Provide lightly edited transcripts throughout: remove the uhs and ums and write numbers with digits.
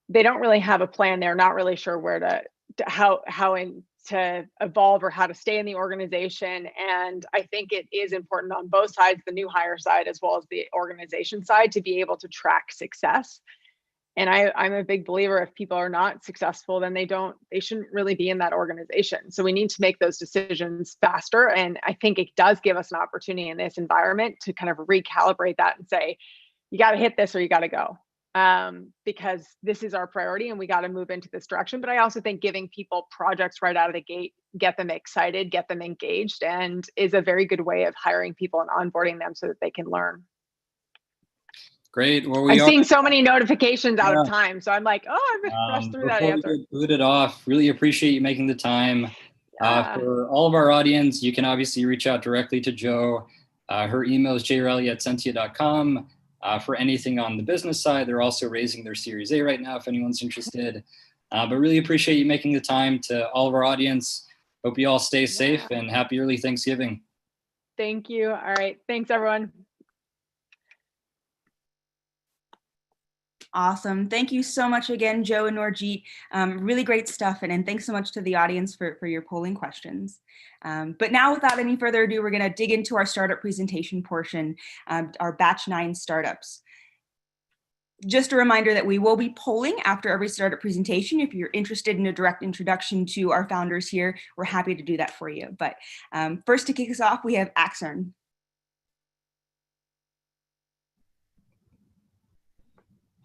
they don't really have a plan. They're not really sure where to evolve or how to stay in the organization. And I think it is important on both sides, the new hire side as well as the organization side, to be able to track success. And I'm a big believer, if people are not successful, then they shouldn't really be in that organization. So we need to make those decisions faster. And I think it does give us an opportunity in this environment to kind of recalibrate that and say, you got to hit this or you got to go. Because this is our priority and we got to move into this direction. But I also think giving people projects right out of the gate, get them excited, get them engaged, and is a very good way of hiring people and onboarding them so that they can learn. Great. Well, I'm seeing so many notifications out of time, so I'm like, oh, I've rushed through that answer. Before we booted off, really appreciate you making the time. For all of our audience, you can obviously reach out directly to Jo. Her email is jriley@sentia.com. For anything on the business side, they're also raising their Series A right now if anyone's interested. But really appreciate you making the time. To all of our audience, hope you all stay safe and happy early Thanksgiving. Thank you. All right. Thanks, everyone. Awesome. Thank you so much again, Jo and Noorjeet. Really great stuff. And thanks so much to the audience for your polling questions. But now, without any further ado, we're going to dig into our startup presentation portion, our Batch 9 startups. Just a reminder that we will be polling after every startup presentation. If you're interested in a direct introduction to our founders here, we're happy to do that for you. But first, to kick us off, we have Axern.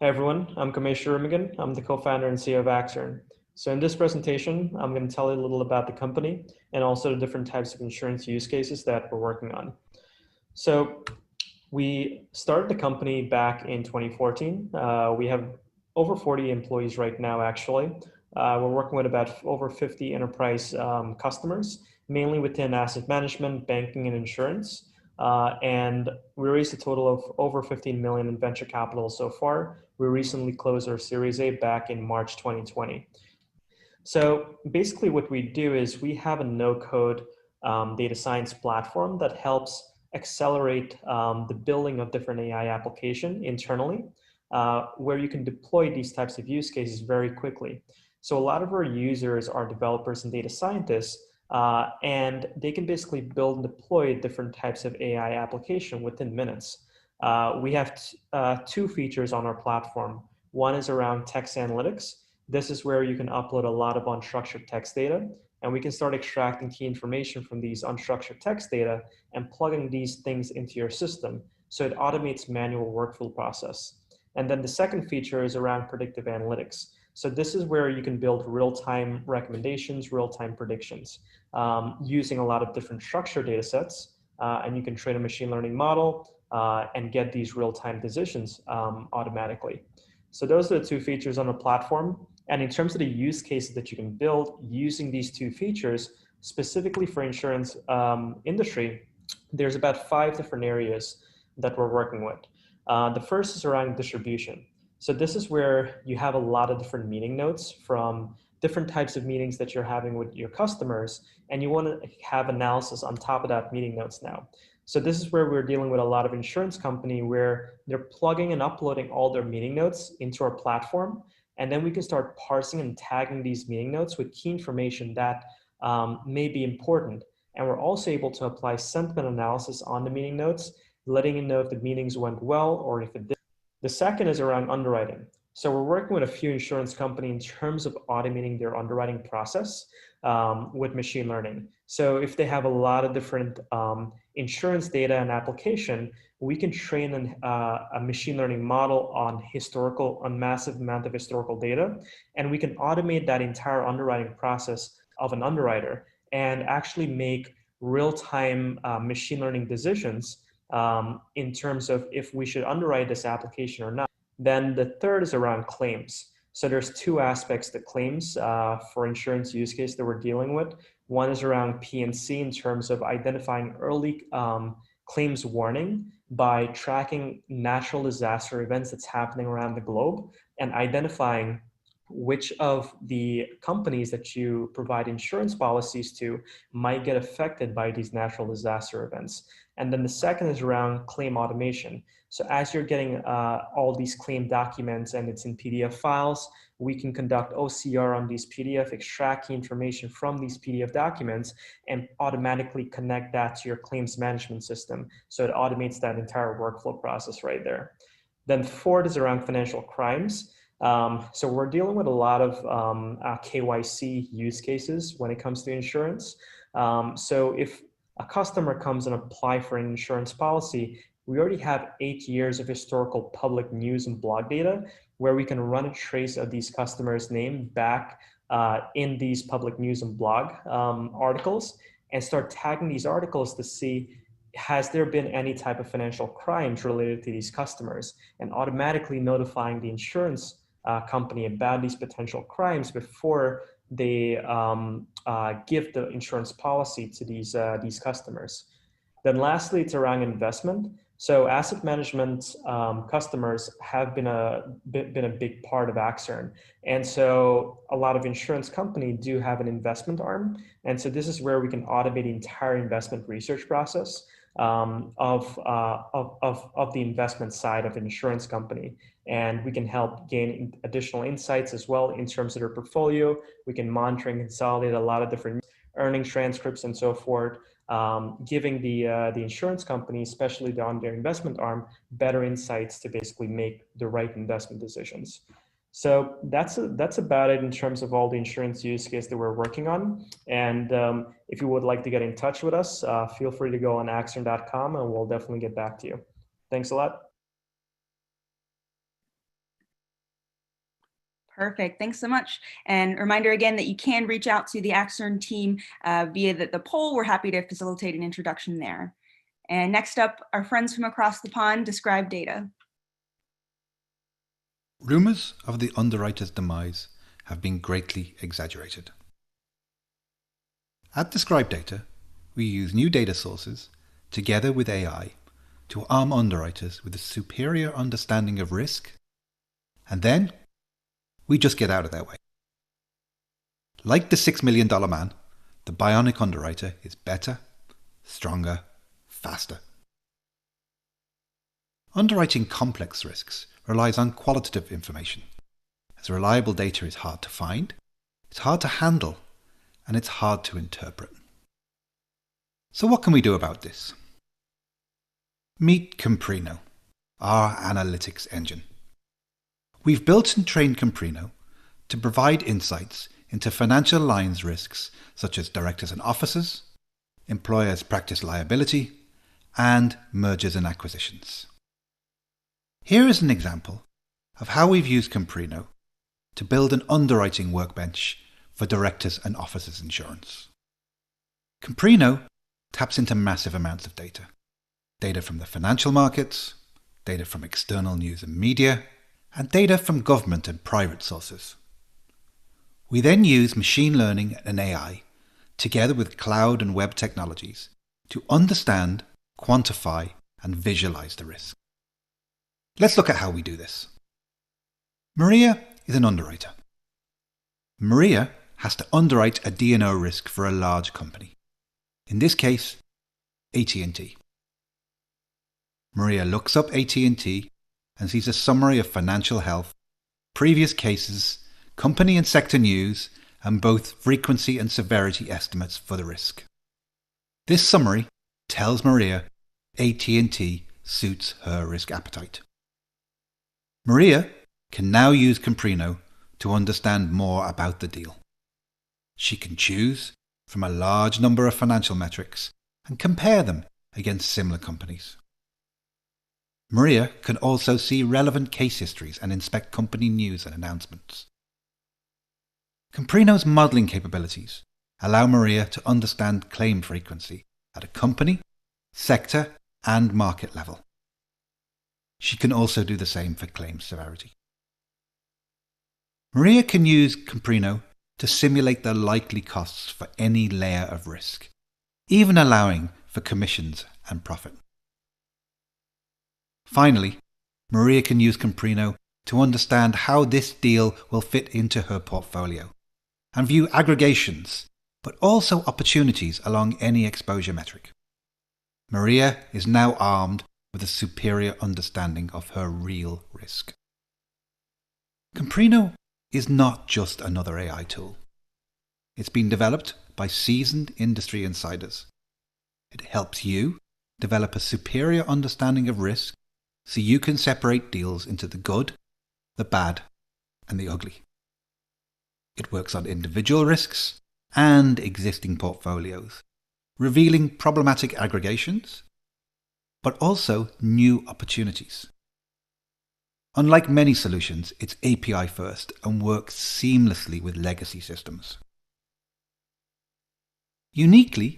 Hey everyone, I'm Kamesh Rumigan. I'm the co-founder and CEO of Axern. So in this presentation, I'm going to tell you a little about the company and also the different types of insurance use cases that we're working on. So we started the company back in 2014. We have over 40 employees right now, actually. We're working with about over 50 enterprise customers, mainly within asset management, banking, and insurance. And we raised a total of over 15 million in venture capital so far. We recently closed our Series A back in March 2020. So basically what we do is we have a no-code data science platform that helps accelerate the building of different AI applications internally, where you can deploy these types of use cases very quickly. So a lot of our users are developers and data scientists, and they can basically build and deploy different types of AI application within minutes. We have two features on our platform. One is around text analytics. This is where you can upload a lot of unstructured text data, and we can start extracting key information from these unstructured text data and plugging these things into your system. So it automates manual workflow process. And then the second feature is around predictive analytics. So this is where you can build real-time recommendations, real-time predictions, using a lot of different structured data sets, and you can train a machine learning model and get these real-time decisions automatically. So those are the two features on the platform. And in terms of the use cases that you can build using these two features, specifically for insurance industry, there's about 5 different areas that we're working with. The first is around distribution. So this is where you have a lot of different meeting notes from different types of meetings that you're having with your customers, and you want to have analysis on top of that meeting notes now. So this is where we're dealing with a lot of insurance company where they're plugging and uploading all their meeting notes into our platform, and then we can start parsing and tagging these meeting notes with key information that may be important. And we're also able to apply sentiment analysis on the meeting notes, letting you know if the meetings went well or if it didn't. The second is around underwriting. So we're working with a few insurance companies in terms of automating their underwriting process with machine learning. So if they have a lot of different insurance data and application, we can train a machine learning model on massive amount of historical data, and we can automate that entire underwriting process of an underwriter and actually make real-time machine learning decisions in terms of if we should underwrite this application or not. Then the third is around claims. So there's 2 aspects to claims for insurance use case that we're dealing with. One is around P&C in terms of identifying early claims warning by tracking natural disaster events that's happening around the globe and identifying which of the companies that you provide insurance policies to might get affected by these natural disaster events. And then the second is around claim automation. So as you're getting all these claim documents and it's in PDF files, we can conduct OCR on these PDF, extract key information from these PDF documents, and automatically connect that to your claims management system. So it automates that entire workflow process right there. Then fourth is around financial crimes. So we're dealing with a lot of KYC use cases when it comes to insurance. So if a customer comes and apply for an insurance policy, we already have 8 years of historical public news and blog data where we can run a trace of these customers' name back in these public news and blog articles and start tagging these articles to see, has there been any type of financial crimes related to these customers, and automatically notifying the insurance company about these potential crimes before they give the insurance policy to these customers. Then lastly, it's around investment. So asset management customers have been a big part of Axern. And so a lot of insurance companies do have an investment arm. And so this is where we can automate the entire investment research process of the investment side of an insurance company. And we can help gain additional insights as well in terms of their portfolio. We can monitor and consolidate a lot of different earnings transcripts and so forth, giving the insurance company, especially on their investment arm, better insights to basically make the right investment decisions. So that's about it in terms of all the insurance use case that we're working on. And if you would like to get in touch with us, feel free to go on axern.com and we'll definitely get back to you. Thanks a lot. Perfect. Thanks so much. And a reminder again that you can reach out to the Axern team via the poll. We're happy to facilitate an introduction there. And next up, our friends from across the pond, Describe Data. Rumours of the underwriter's demise have been greatly exaggerated. At Describe Data, we use new data sources together with AI to arm underwriters with a superior understanding of risk, and then we just get out of their way. Like the $6 million man, the bionic underwriter is better, stronger, faster. Underwriting complex risks relies on qualitative information, as reliable data is hard to find, it's hard to handle, and it's hard to interpret. So what can we do about this? Meet Comprino, our analytics engine. We've built and trained Comprino to provide insights into financial lines risks such as directors and officers, employers' practice liability, and mergers and acquisitions. Here is an example of how we've used Comprino to build an underwriting workbench for directors and officers insurance. Comprino taps into massive amounts of data. Data from the financial markets, data from external news and media, and data from government and private sources. We then use machine learning and AI, together with cloud and web technologies, to understand, quantify, and visualize the risk. Let's look at how we do this. Maria is an underwriter. Maria has to underwrite a D&O risk for a large company. In this case, AT&T. Maria looks up AT&T and sees a summary of financial health, previous cases, company and sector news, and both frequency and severity estimates for the risk. This summary tells Maria AT&T suits her risk appetite. Maria can now use Comprino to understand more about the deal. She can choose from a large number of financial metrics and compare them against similar companies. Maria can also see relevant case histories and inspect company news and announcements. Comprino's modeling capabilities allow Maria to understand claim frequency at a company, sector, and market level. She can also do the same for claim severity. Maria can use Comprino to simulate the likely costs for any layer of risk, even allowing for commissions and profit. Finally, Maria can use Comprino to understand how this deal will fit into her portfolio and view aggregations, but also opportunities along any exposure metric. Maria is now armed with a superior understanding of her real risk. Comprino is not just another AI tool. It's been developed by seasoned industry insiders. It helps you develop a superior understanding of risk so you can separate deals into the good, the bad, and the ugly. It works on individual risks and existing portfolios, revealing problematic aggregations, but also new opportunities. Unlike many solutions, it's API first and works seamlessly with legacy systems. Uniquely,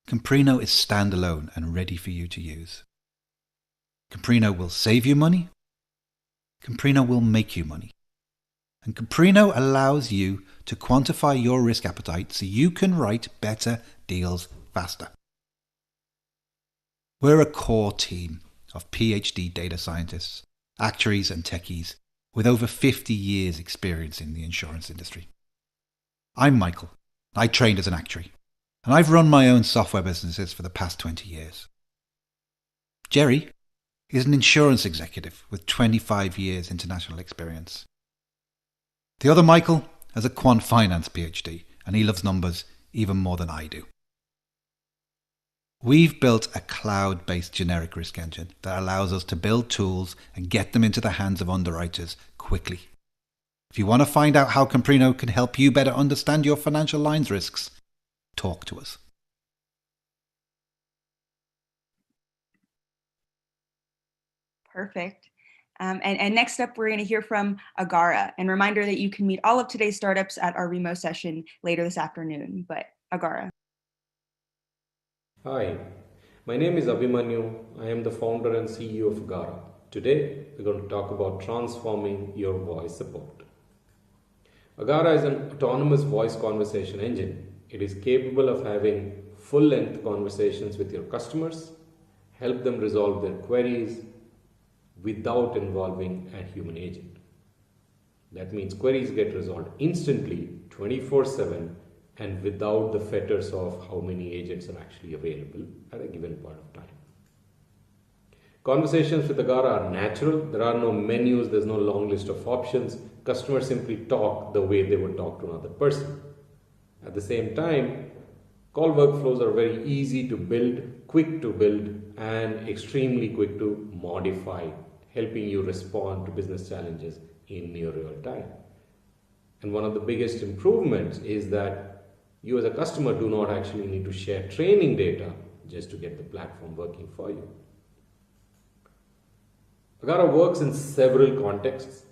Comprino is standalone and ready for you to use. Comprino will save you money. Comprino will make you money. And Comprino allows you to quantify your risk appetite so you can write better deals faster. We're a core team of PhD data scientists, actuaries and techies with over 50 years experience in the insurance industry. I'm Michael. I trained as an actuary, and I've run my own software businesses for the past 20 years. Jerry is an insurance executive with 25 years international experience. The other Michael has a quant finance PhD, and he loves numbers even more than I do. We've built a cloud-based generic risk engine that allows us to build tools and get them into the hands of underwriters quickly. If you want to find out how Comprino can help you better understand your financial lines risks, talk to us. Perfect. And next up, we're going to hear from Agara. And reminder that you can meet all of today's startups at our Remo session later this afternoon. But Agara. Hi, my name is Abhimanyu. I am the founder and CEO of Agara. Today, we're going to talk about transforming your voice support. Agara is an autonomous voice conversation engine. It is capable of having full-length conversations with your customers, help them resolve their queries without involving a human agent. That means queries get resolved instantly, 24/7, and without the fetters of how many agents are actually available at a given point of time. Conversations with Agara are natural. There are no menus, there's no long list of options. Customers simply talk the way they would talk to another person. At the same time, call workflows are very easy to build, quick to build, and extremely quick to modify, helping you respond to business challenges in near real time. And one of the biggest improvements is that you as a customer do not actually need to share training data just to get the platform working for you. Agara works in several contexts.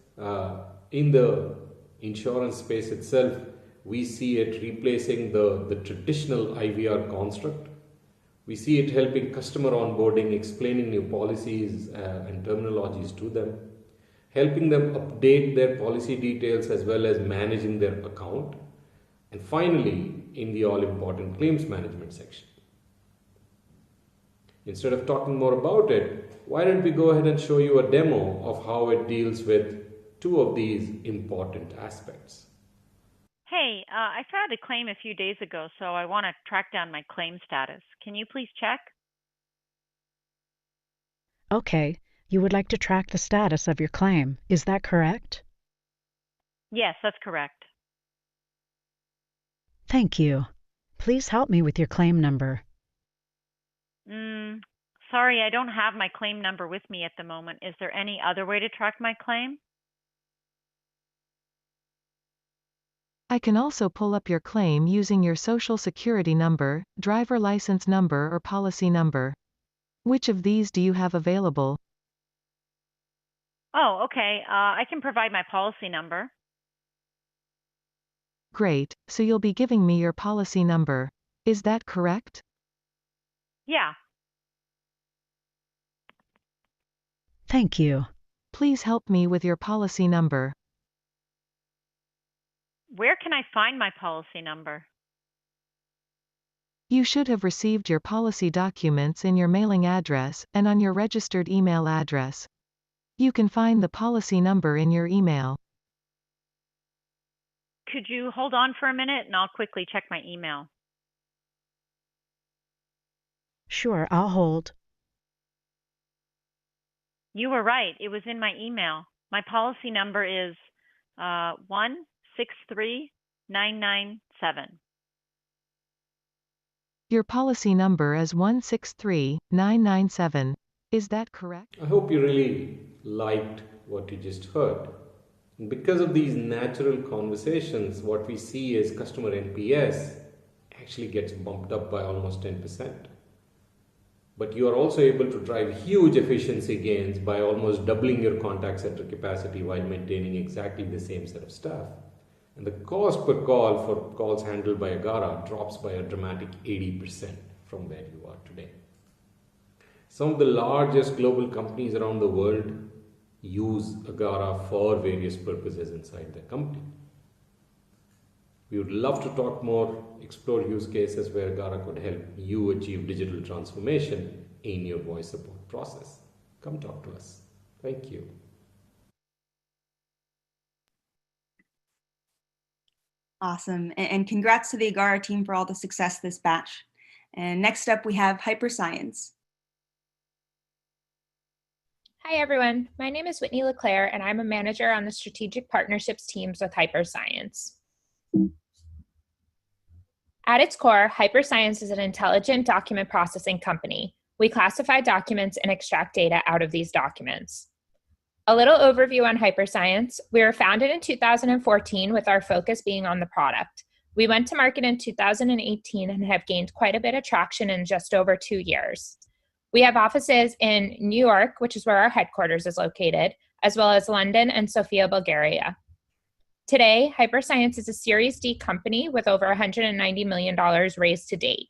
In the insurance space itself, we see it replacing the traditional IVR construct. We see it helping customer onboarding, explaining new policies and terminologies to them, helping them update their policy details as well as managing their account, and finally, in the all-important claims management section. Instead of talking more about it, why don't we go ahead and show you a demo of how it deals with two of these important aspects. Hey, I filed a claim a few days ago, so I want to track down my claim status. Can you please check? Okay, you would like to track the status of your claim. Is that correct? Yes, that's correct. Thank you. Please help me with your claim number. Sorry, I don't have my claim number with me at the moment. Is there any other way to track my claim? I can also pull up your claim using your social security number, driver license number, or policy number. Which of these do you have available? Oh, okay. I can provide my policy number. Great, so you'll be giving me your policy number. Is that correct? Yeah. Thank you. Please help me with your policy number. Where can I find my policy number? You should have received your policy documents in your mailing address and on your registered email address. You can find the policy number in your email. Could you hold on for a minute and I'll quickly check my email? Sure, I'll hold. You were right. It was in my email. My policy number is 163997. Your policy number is 163997. Is that correct? I hope you really liked what you just heard. And because of these natural conversations, what we see is customer NPS actually gets bumped up by almost 10%. But you are also able to drive huge efficiency gains by almost doubling your contact center capacity while maintaining exactly the same set of staff. And the cost per call for calls handled by Agara drops by a dramatic 80% from where you are today. Some of the largest global companies around the world use Agara for various purposes inside their company. We would love to talk more, explore use cases where Agara could help you achieve digital transformation in your voice support process. Come talk to us. Thank you. Awesome. And congrats to the Agara team for all the success this batch. And next up, we have Hyperscience. Hi, everyone. My name is Whitney LeClaire, and I'm a manager on the strategic partnerships teams with Hyperscience. At its core, Hyperscience is an intelligent document processing company. We classify documents and extract data out of these documents. A little overview on Hyperscience. We were founded in 2014 with our focus being on the product. We went to market in 2018 and have gained quite a bit of traction in just over 2 years. We have offices in New York, which is where our headquarters is located, as well as London and Sofia, Bulgaria. Today, Hyperscience is a Series D company with over $190 million raised to date.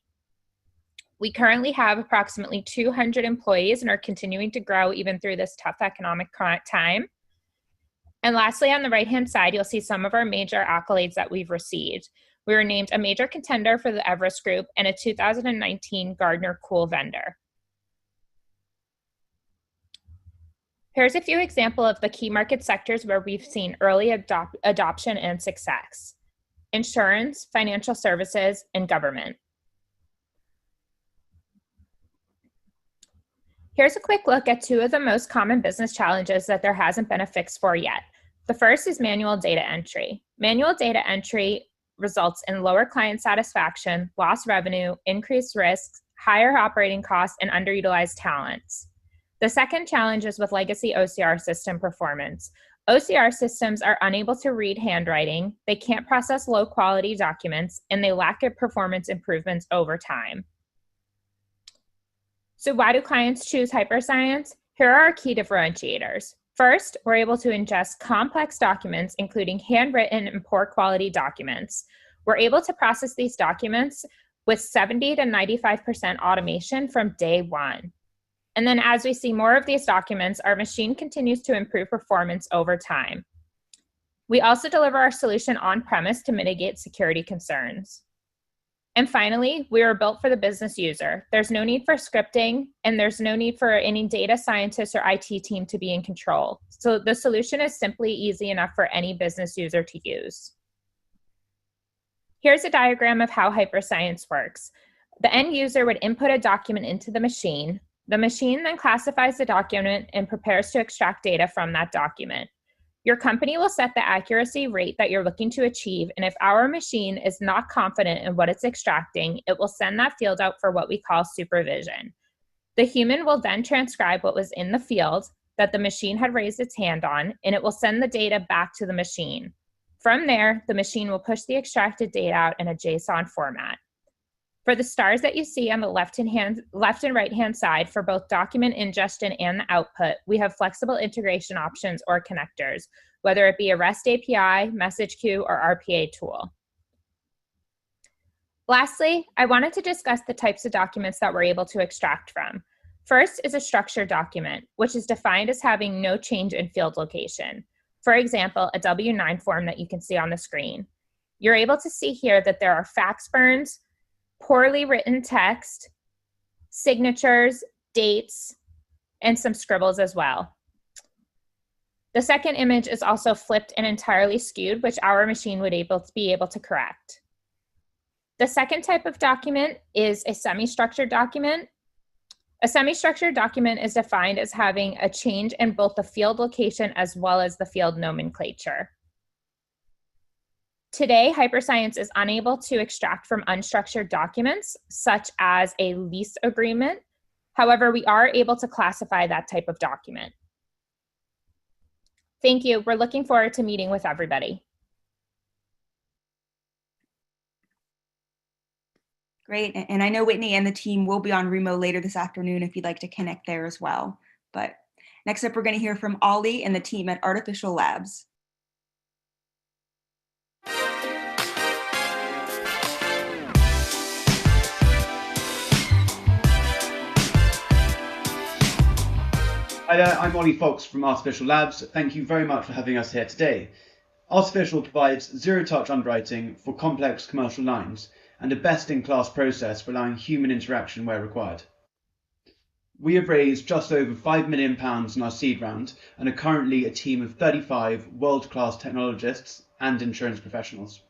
We currently have approximately 200 employees and are continuing to grow even through this tough economic time. And lastly, on the right-hand side, you'll see some of our major accolades that we've received. We were named a major contender for the Everest Group and a 2019 Gartner Cool Vendor. Here's a few examples of the key market sectors where we've seen early adoption and success: insurance, financial services, and government. Here's a quick look at 2 of the most common business challenges that there hasn't been a fix for yet. The first is manual data entry. Manual data entry results in lower client satisfaction, lost revenue, increased risks, higher operating costs, and underutilized talents. The second challenge is with legacy OCR system performance. OCR systems are unable to read handwriting, they can't process low-quality documents, and they lack performance improvements over time. So why do clients choose Hyperscience? Here are our key differentiators. First, we're able to ingest complex documents, including handwritten and poor quality documents. We're able to process these documents with 70 to 95% automation from day one. And then as we see more of these documents, our machine continues to improve performance over time. We also deliver our solution on-premise to mitigate security concerns. And finally, we are built for the business user. There's no need for scripting, and there's no need for any data scientist or IT team to be in control. So the solution is simply easy enough for any business user to use. Here's a diagram of how Hyperscience works. The end user would input a document into the machine. The machine then classifies the document and prepares to extract data from that document. Your company will set the accuracy rate that you're looking to achieve, and if our machine is not confident in what it's extracting, it will send that field out for what we call supervision. The human will then transcribe what was in the field that the machine had raised its hand on, and it will send the data back to the machine. From there, the machine will push the extracted data out in a JSON format. For the stars that you see on the left and right-hand side for both document ingestion and the output, we have flexible integration options or connectors, whether it be a REST API, message queue, or RPA tool. Lastly, I wanted to discuss the types of documents that we're able to extract from. First is a structured document, which is defined as having no change in field location. For example, a W-9 form that you can see on the screen. You're able to see here that there are fax burns, poorly written text, signatures, dates, and some scribbles as well. The second image is also flipped and entirely skewed, which our machine would be able to correct. The second type of document is a semi-structured document. A semi-structured document is defined as having a change in both the field location as well as the field nomenclature. Today, Hyperscience is unable to extract from unstructured documents, such as a lease agreement. However, we are able to classify that type of document. Thank you. We're looking forward to meeting with everybody. Great. And I know Whitney and the team will be on Rumo later this afternoon if you'd like to connect there as well. But next up, we're going to hear from Ollie and the team at Artificial Labs. Hi there, I'm Ollie Fox from Artificial Labs. Thank you very much for having us here today. Artificial provides zero-touch underwriting for complex commercial lines and a best-in-class process for allowing human interaction where required. We have raised just over £5 million in our seed round and are currently a team of 35 world-class technologists and insurance professionals.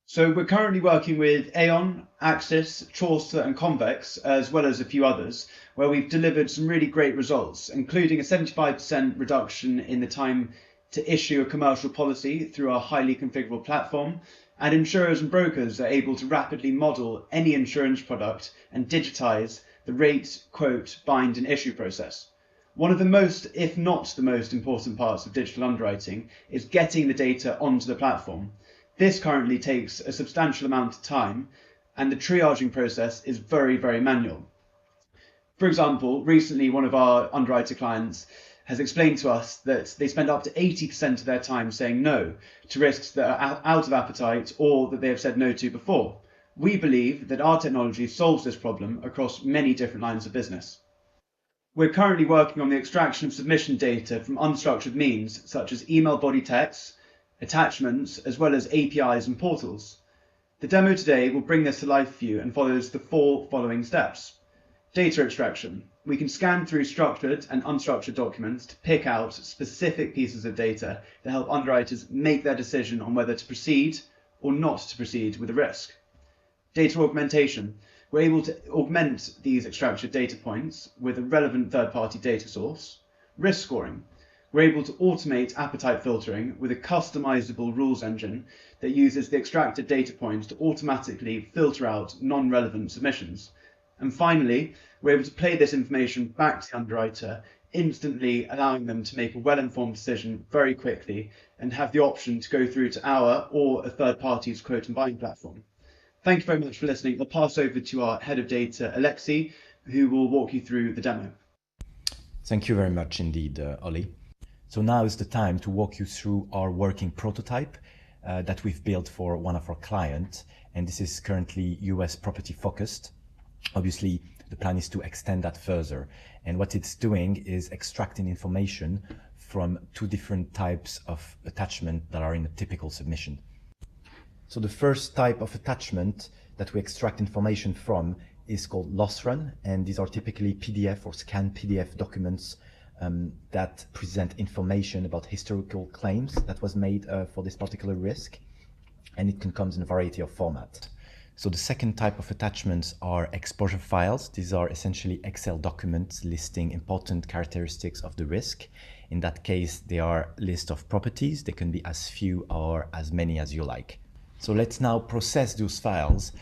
So we're currently working with Aon, Axis, Chaucer and Convex, as well as a few others, where we've delivered some really great results, including a 75% reduction in the time to issue a commercial policy through our highly configurable platform, and insurers and brokers are able to rapidly model any insurance product and digitize the rate, quote, bind and issue process. One of the most, if not the most important parts of digital underwriting is getting the data onto the platform. This currently takes a substantial amount of time and the triaging process is very, very manual. For example, recently one of our underwriter clients has explained to us that they spend up to 80% of their time saying no to risks that are out of appetite or that they have said no to before. We believe that our technology solves this problem across many different lines of business. We're currently working on the extraction of submission data from unstructured means such as email body texts, attachments, as well as APIs and portals. The demo today will bring this to life for you and follows the 4 following steps. Data extraction. We can scan through structured and unstructured documents to pick out specific pieces of data that help underwriters make their decision on whether to proceed or not to proceed with a risk. Data augmentation. We're able to augment these extracted data points with a relevant third-party data source. Risk scoring. We're able to automate appetite filtering with a customizable rules engine that uses the extracted data points to automatically filter out non-relevant submissions. And finally, we're able to play this information back to the underwriter, instantly allowing them to make a well-informed decision very quickly and have the option to go through to our or a third party's quote and bind platform. Thank you very much for listening. I'll pass over to our head of data, Alexi, who will walk you through the demo. Thank you very much indeed, Ollie. So now is the time to walk you through our working prototype that we've built for one of our clients. And this is currently US property focused. Obviously, the plan is to extend that further. And what it's doing is extracting information from 2 different types of attachment that are in a typical submission. So the first type of attachment that we extract information from is called loss run. And these are typically PDF or scanned PDF documents that present information about historical claims that was made for this particular risk. And it can come in a variety of formats. So the second type of attachments are exposure files. These are essentially Excel documents listing important characteristics of the risk. In that case, they are a list of properties. They can be as few or as many as you like. So let's now process those files.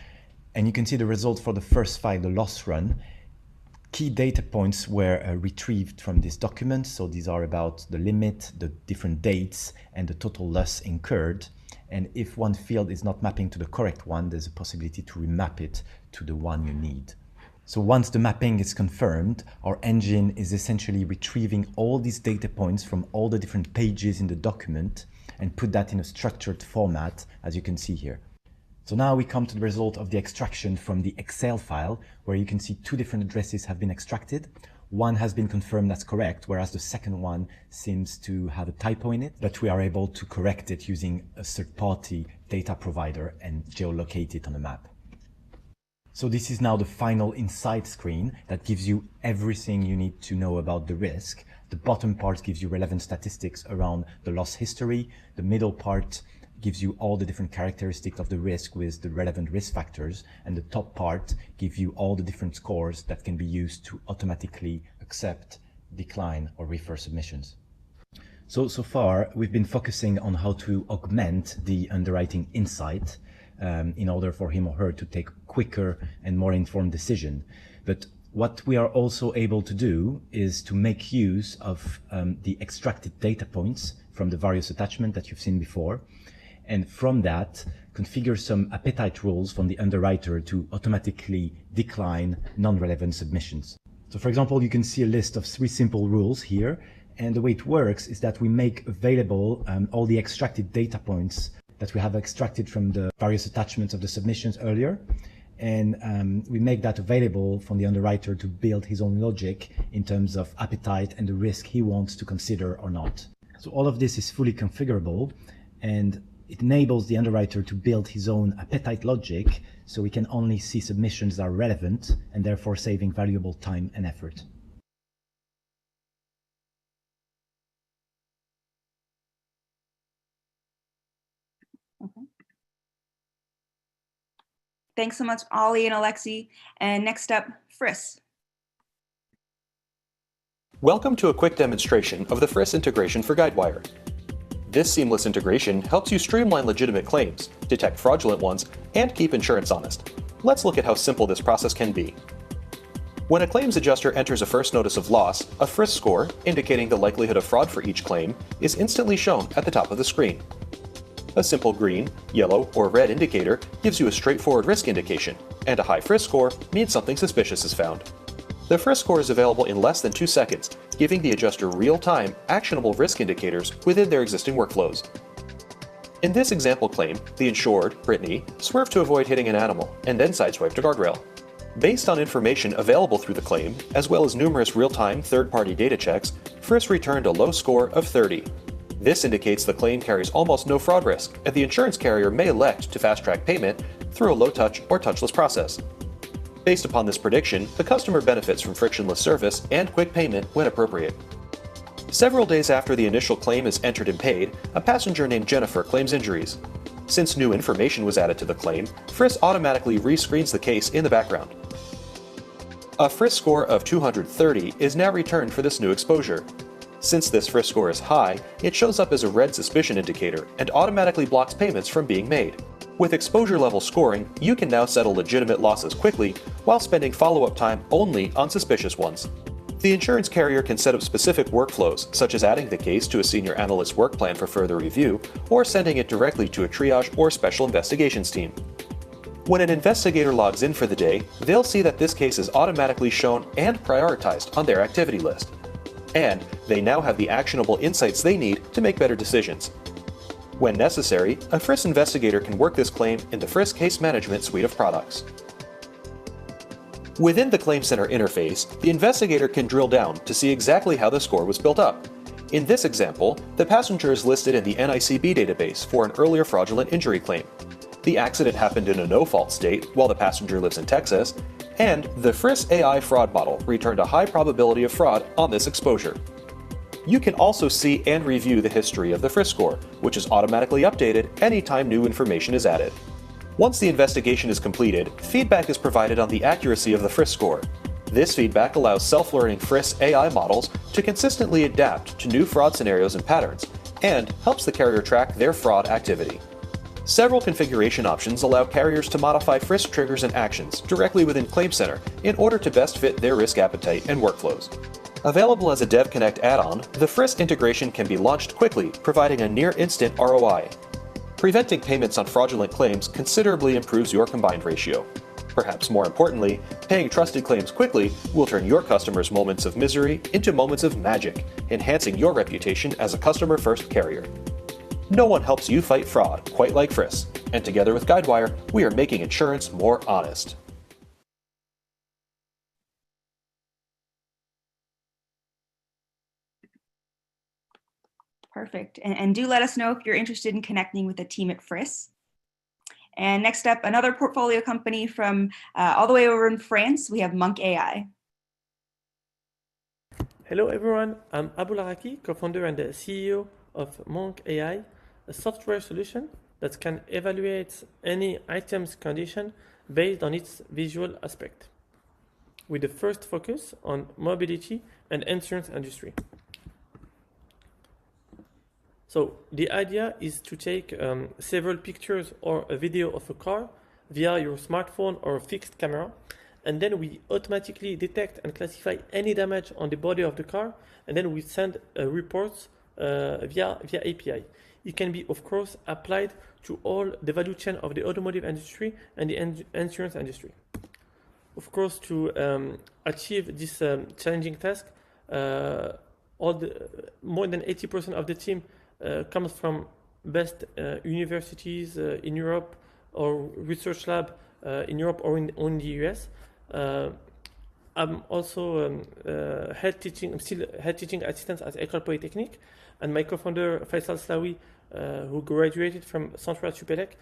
And you can see the result for the first file, the loss run. Key data points were retrieved from this document. So these are about the limit, the different dates, and the total loss incurred. And if one field is not mapping to the correct one, there's a possibility to remap it to the one you need. So once the mapping is confirmed, our engine is essentially retrieving all these data points from all the different pages in the document and put that in a structured format, as you can see here. So now we come to the result of the extraction from the Excel file, where you can see 2 different addresses have been extracted. One has been confirmed as correct, whereas the second one seems to have a typo in it, but we are able to correct it using a third-party data provider and geolocate it on a map. So this is now the final insight screen that gives you everything you need to know about the risk. The bottom part gives you relevant statistics around the loss history. The middle part gives you all the different characteristics of the risk with the relevant risk factors, and the top part gives you all the different scores that can be used to automatically accept, decline, or refer submissions. So far, we've been focusing on how to augment the underwriting insight in order for him or her to take quicker and more informed decision. But what we are also able to do is to make use of the extracted data points from the various attachments that you've seen before, and from that configure some appetite rules from the underwriter to automatically decline non-relevant submissions. So for example, you can see a list of 3 simple rules here, and the way it works is that we make available all the extracted data points that we have extracted from the various attachments of the submissions earlier, and we make that available from the underwriter to build his own logic in terms of appetite and the risk he wants to consider or not. So all of this is fully configurable, and it enables the underwriter to build his own appetite logic, so we can only see submissions that are relevant and therefore saving valuable time and effort. Okay. Thanks so much, Ollie and Alexi. And next up, Friss. Welcome to a quick demonstration of the Friss integration for Guidewire. This seamless integration helps you streamline legitimate claims, detect fraudulent ones, and keep insurance honest. Let's look at how simple this process can be. When a claims adjuster enters a first notice of loss, a Friss score, indicating the likelihood of fraud for each claim, is instantly shown at the top of the screen. A simple green, yellow, or red indicator gives you a straightforward risk indication, and a high Friss score means something suspicious is found. The Friss score is available in less than 2 seconds, giving the adjuster real-time, actionable risk indicators within their existing workflows. In this example claim, the insured, Brittany, swerved to avoid hitting an animal and then sideswiped a guardrail. Based on information available through the claim, as well as numerous real-time third-party data checks, Friss returned a low score of 30. This indicates the claim carries almost no fraud risk, and the insurance carrier may elect to fast-track payment through a low-touch or touchless process. Based upon this prediction, the customer benefits from frictionless service and quick payment when appropriate. Several days after the initial claim is entered and paid, a passenger named Jennifer claims injuries. Since new information was added to the claim, Friss automatically rescreens the case in the background. A Friss score of 230 is now returned for this new exposure. Since this Friss score is high, it shows up as a red suspicion indicator and automatically blocks payments from being made. With exposure level scoring, you can now settle legitimate losses quickly while spending follow-up time only on suspicious ones. The insurance carrier can set up specific workflows, such as adding the case to a senior analyst's work plan for further review, or sending it directly to a triage or special investigations team. When an investigator logs in for the day, they'll see that this case is automatically shown and prioritized on their activity list. And they now have the actionable insights they need to make better decisions. When necessary, a Friss investigator can work this claim in the Friss Case Management suite of products. Within the Claim Center interface, the investigator can drill down to see exactly how the score was built up. In this example, the passenger is listed in the NICB database for an earlier fraudulent injury claim. The accident happened in a no-fault state while the passenger lives in Texas, and the Friss AI fraud model returned a high probability of fraud on this exposure. You can also see and review the history of the Friss score, which is automatically updated anytime new information is added. Once the investigation is completed, feedback is provided on the accuracy of the Friss score. This feedback allows self-learning Friss AI models to consistently adapt to new fraud scenarios and patterns, and helps the carrier track their fraud activity. Several configuration options allow carriers to modify Friss triggers and actions directly within Claim Center in order to best fit their risk appetite and workflows. Available as a DevConnect add-on, the Friss integration can be launched quickly, providing a near-instant ROI. Preventing payments on fraudulent claims considerably improves your combined ratio. Perhaps more importantly, paying trusted claims quickly will turn your customers' moments of misery into moments of magic, enhancing your reputation as a customer-first carrier. No one helps you fight fraud quite like Friss, and together with Guidewire, we are making insurance more honest. Perfect. And do let us know if you're interested in connecting with the team at Friss. And next up, another portfolio company from all the way over in France, we have Monk AI. Hello everyone, I'm Abou Laraki, co-founder and the CEO of Monk AI, a software solution that can evaluate any item's condition based on its visual aspect, with the first focus on mobility and insurance industry. So the idea is to take several pictures or a video of a car via your smartphone or a fixed camera, and then we automatically detect and classify any damage on the body of the car, and then we send reports via API. It can be, of course, applied to all the value chain of the automotive industry and the insurance industry. Of course, to achieve this challenging task, more than 80% of the team comes from best universities in Europe or research lab in Europe or in the US. I'm also I'm still head teaching assistant at École Polytechnique, and my co-founder Faisal Slawi, who graduated from Central Supélec,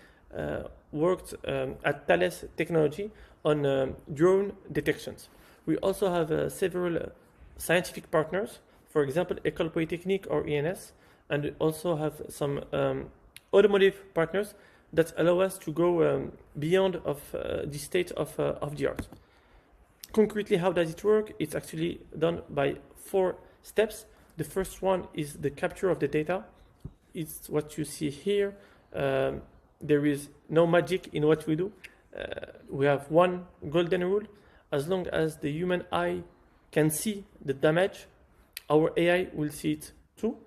worked at Thales Technology on drone detections. We also have several scientific partners, for example, École Polytechnique or ENS, and also have some automotive partners that allow us to go beyond of the state of the art. Concretely, how does it work? It's actually done by 4 steps. The first one is the capture of the data. It's what you see here. There is no magic in what we do. We have one golden rule. As long as the human eye can see the damage, our AI will see it too.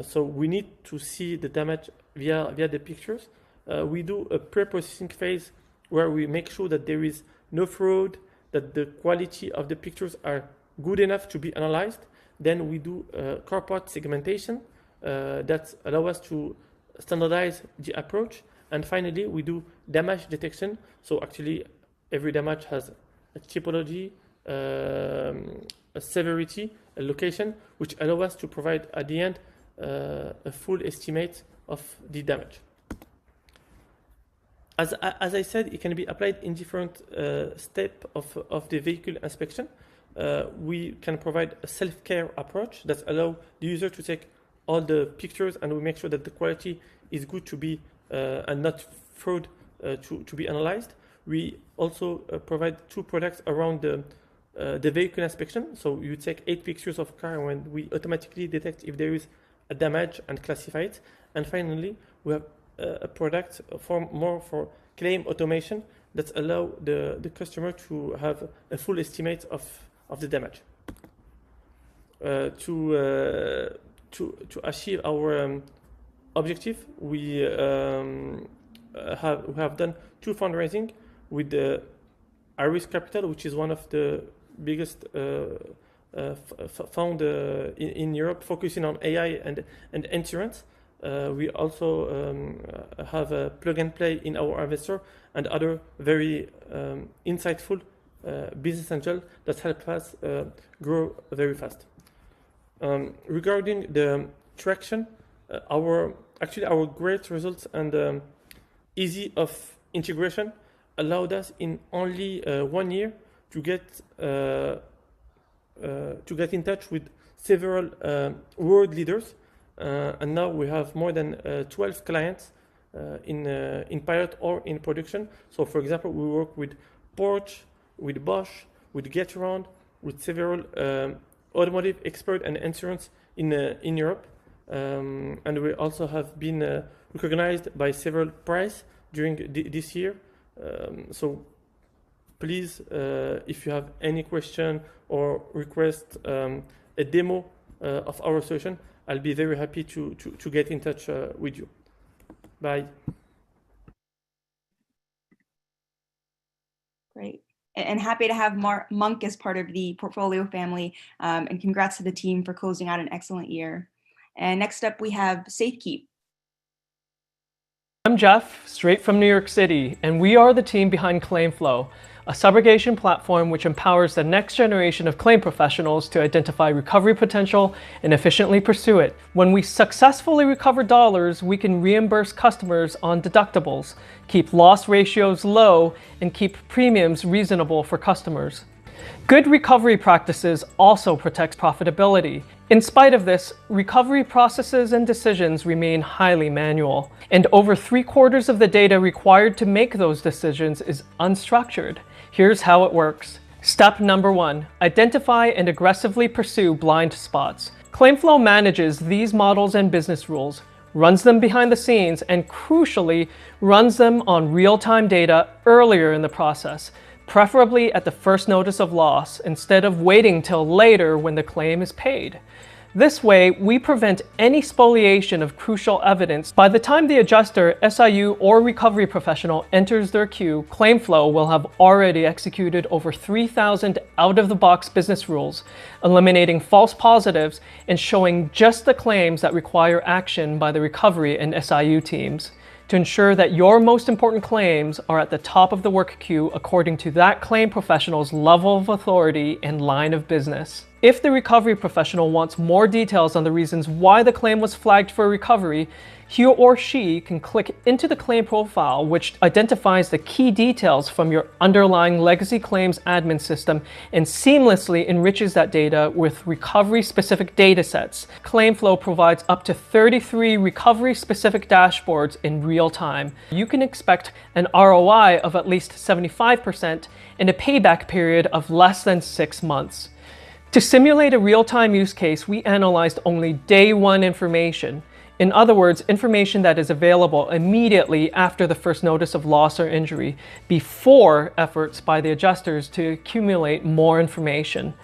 So we need to see the damage via the pictures. We do a pre-processing phase where we make sure that there is no fraud, that the quality of the pictures are good enough to be analyzed. Then we do car part segmentation that allow us to standardize the approach. And finally, we do damage detection. So actually, every damage has a typology, a severity, a location, which allow us to provide at the end a full estimate of the damage. As I said, it can be applied in different steps of the vehicle inspection. We can provide a self-care approach that allows the user to take all the pictures, and we make sure that the quality is good to be and not fraud to be analyzed. We also provide 2 products around the vehicle inspection. So you take 8 pictures of car, and we automatically detect if there is a damage and classify it. And finally, we have a product for claim automation that allow the customer to have a full estimate of the damage. To achieve our objective, we have done 2 fundraising with the Iris Capital, which is one of the biggest fund in Europe, focusing on AI and insurance. We also have a plug and play in our investor and other very insightful business angels that help us grow very fast. Regarding the traction, our great results and easy of integration allowed us in only 1 year to get in touch with several world leaders. And now we have more than 12 clients in pilot or in production. So, for example, we work with Porsche, with Bosch, with Getraround, with several automotive experts and insurance in Europe. And we also have been recognized by several prizes during this year. So please, if you have any question or request a demo of our solution, I'll be very happy to get in touch with you. Bye. Great. And happy to have Monk as part of the portfolio family. And congrats to the team for closing out an excellent year. And next up, we have SafeKeep. I'm Jeff, straight from New York City, and we are the team behind ClaimFlow, a subrogation platform which empowers the next generation of claim professionals to identify recovery potential and efficiently pursue it. When we successfully recover dollars, we can reimburse customers on deductibles, keep loss ratios low, and keep premiums reasonable for customers. Good recovery practices also protects profitability. In spite of this, recovery processes and decisions remain highly manual, and over 3/4 of the data required to make those decisions is unstructured. Here's how it works. Step number 1, identify and aggressively pursue blind spots. ClaimFlow manages these models and business rules, runs them behind the scenes, and crucially, runs them on real-time data earlier in the process, preferably at the first notice of loss, instead of waiting till later when the claim is paid. This way, we prevent any spoliation of crucial evidence. By the time the adjuster, SIU, or recovery professional enters their queue, ClaimFlow will have already executed over 3,000 out-of-the-box business rules, eliminating false positives and showing just the claims that require action by the recovery and SIU teams, to ensure that your most important claims are at the top of the work queue according to that claim professional's level of authority and line of business. If the recovery professional wants more details on the reasons why the claim was flagged for recovery, he or she can click into the claim profile, which identifies the key details from your underlying legacy claims admin system and seamlessly enriches that data with recovery-specific datasets. ClaimFlow provides up to 33 recovery-specific dashboards in real time. You can expect an ROI of at least 75% and a payback period of less than 6 months. To simulate a real-time use case, we analyzed only day 1 information. In other words, information that is available immediately after the first notice of loss or injury, before efforts by the adjusters to accumulate more information.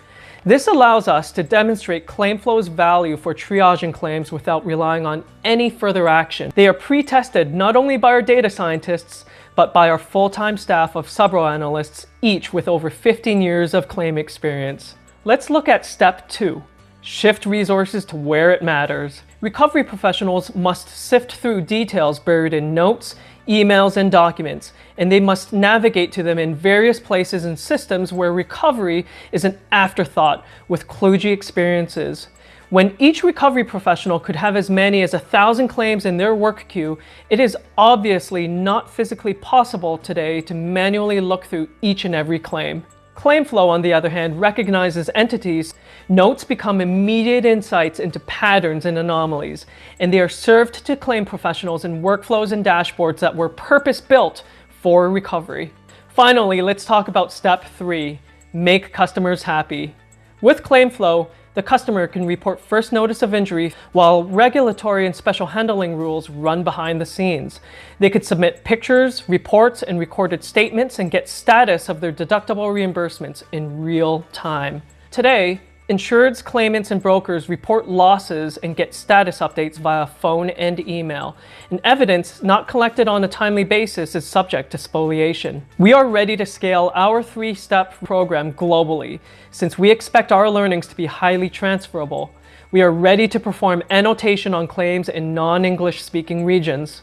This allows us to demonstrate ClaimFlow's value for triaging claims without relying on any further action. They are pre-tested not only by our data scientists, but by our full-time staff of Subro analysts, each with over 15 years of claim experience. Let's look at step 2. Shift resources to where it matters. Recovery professionals must sift through details buried in notes, emails, and documents, and they must navigate to them in various places and systems where recovery is an afterthought with kludgy experiences. When each recovery professional could have as many as 1,000 claims in their work queue, it is obviously not physically possible today to manually look through each and every claim. ClaimFlow, on the other hand, recognizes entities. Notes become immediate insights into patterns and anomalies, and they are served to claim professionals in workflows and dashboards that were purpose-built for recovery. Finally, let's talk about step 3, make customers happy. With ClaimFlow, the customer can report first notice of injury while regulatory and special handling rules run behind the scenes. They could submit pictures, reports, and recorded statements and get status of their deductible reimbursements in real time. Today, insureds, claimants, and brokers report losses and get status updates via phone and email, and evidence not collected on a timely basis is subject to spoliation. We are ready to scale our 3-step program globally, since we expect our learnings to be highly transferable. We are ready to perform annotation on claims in non-English speaking regions.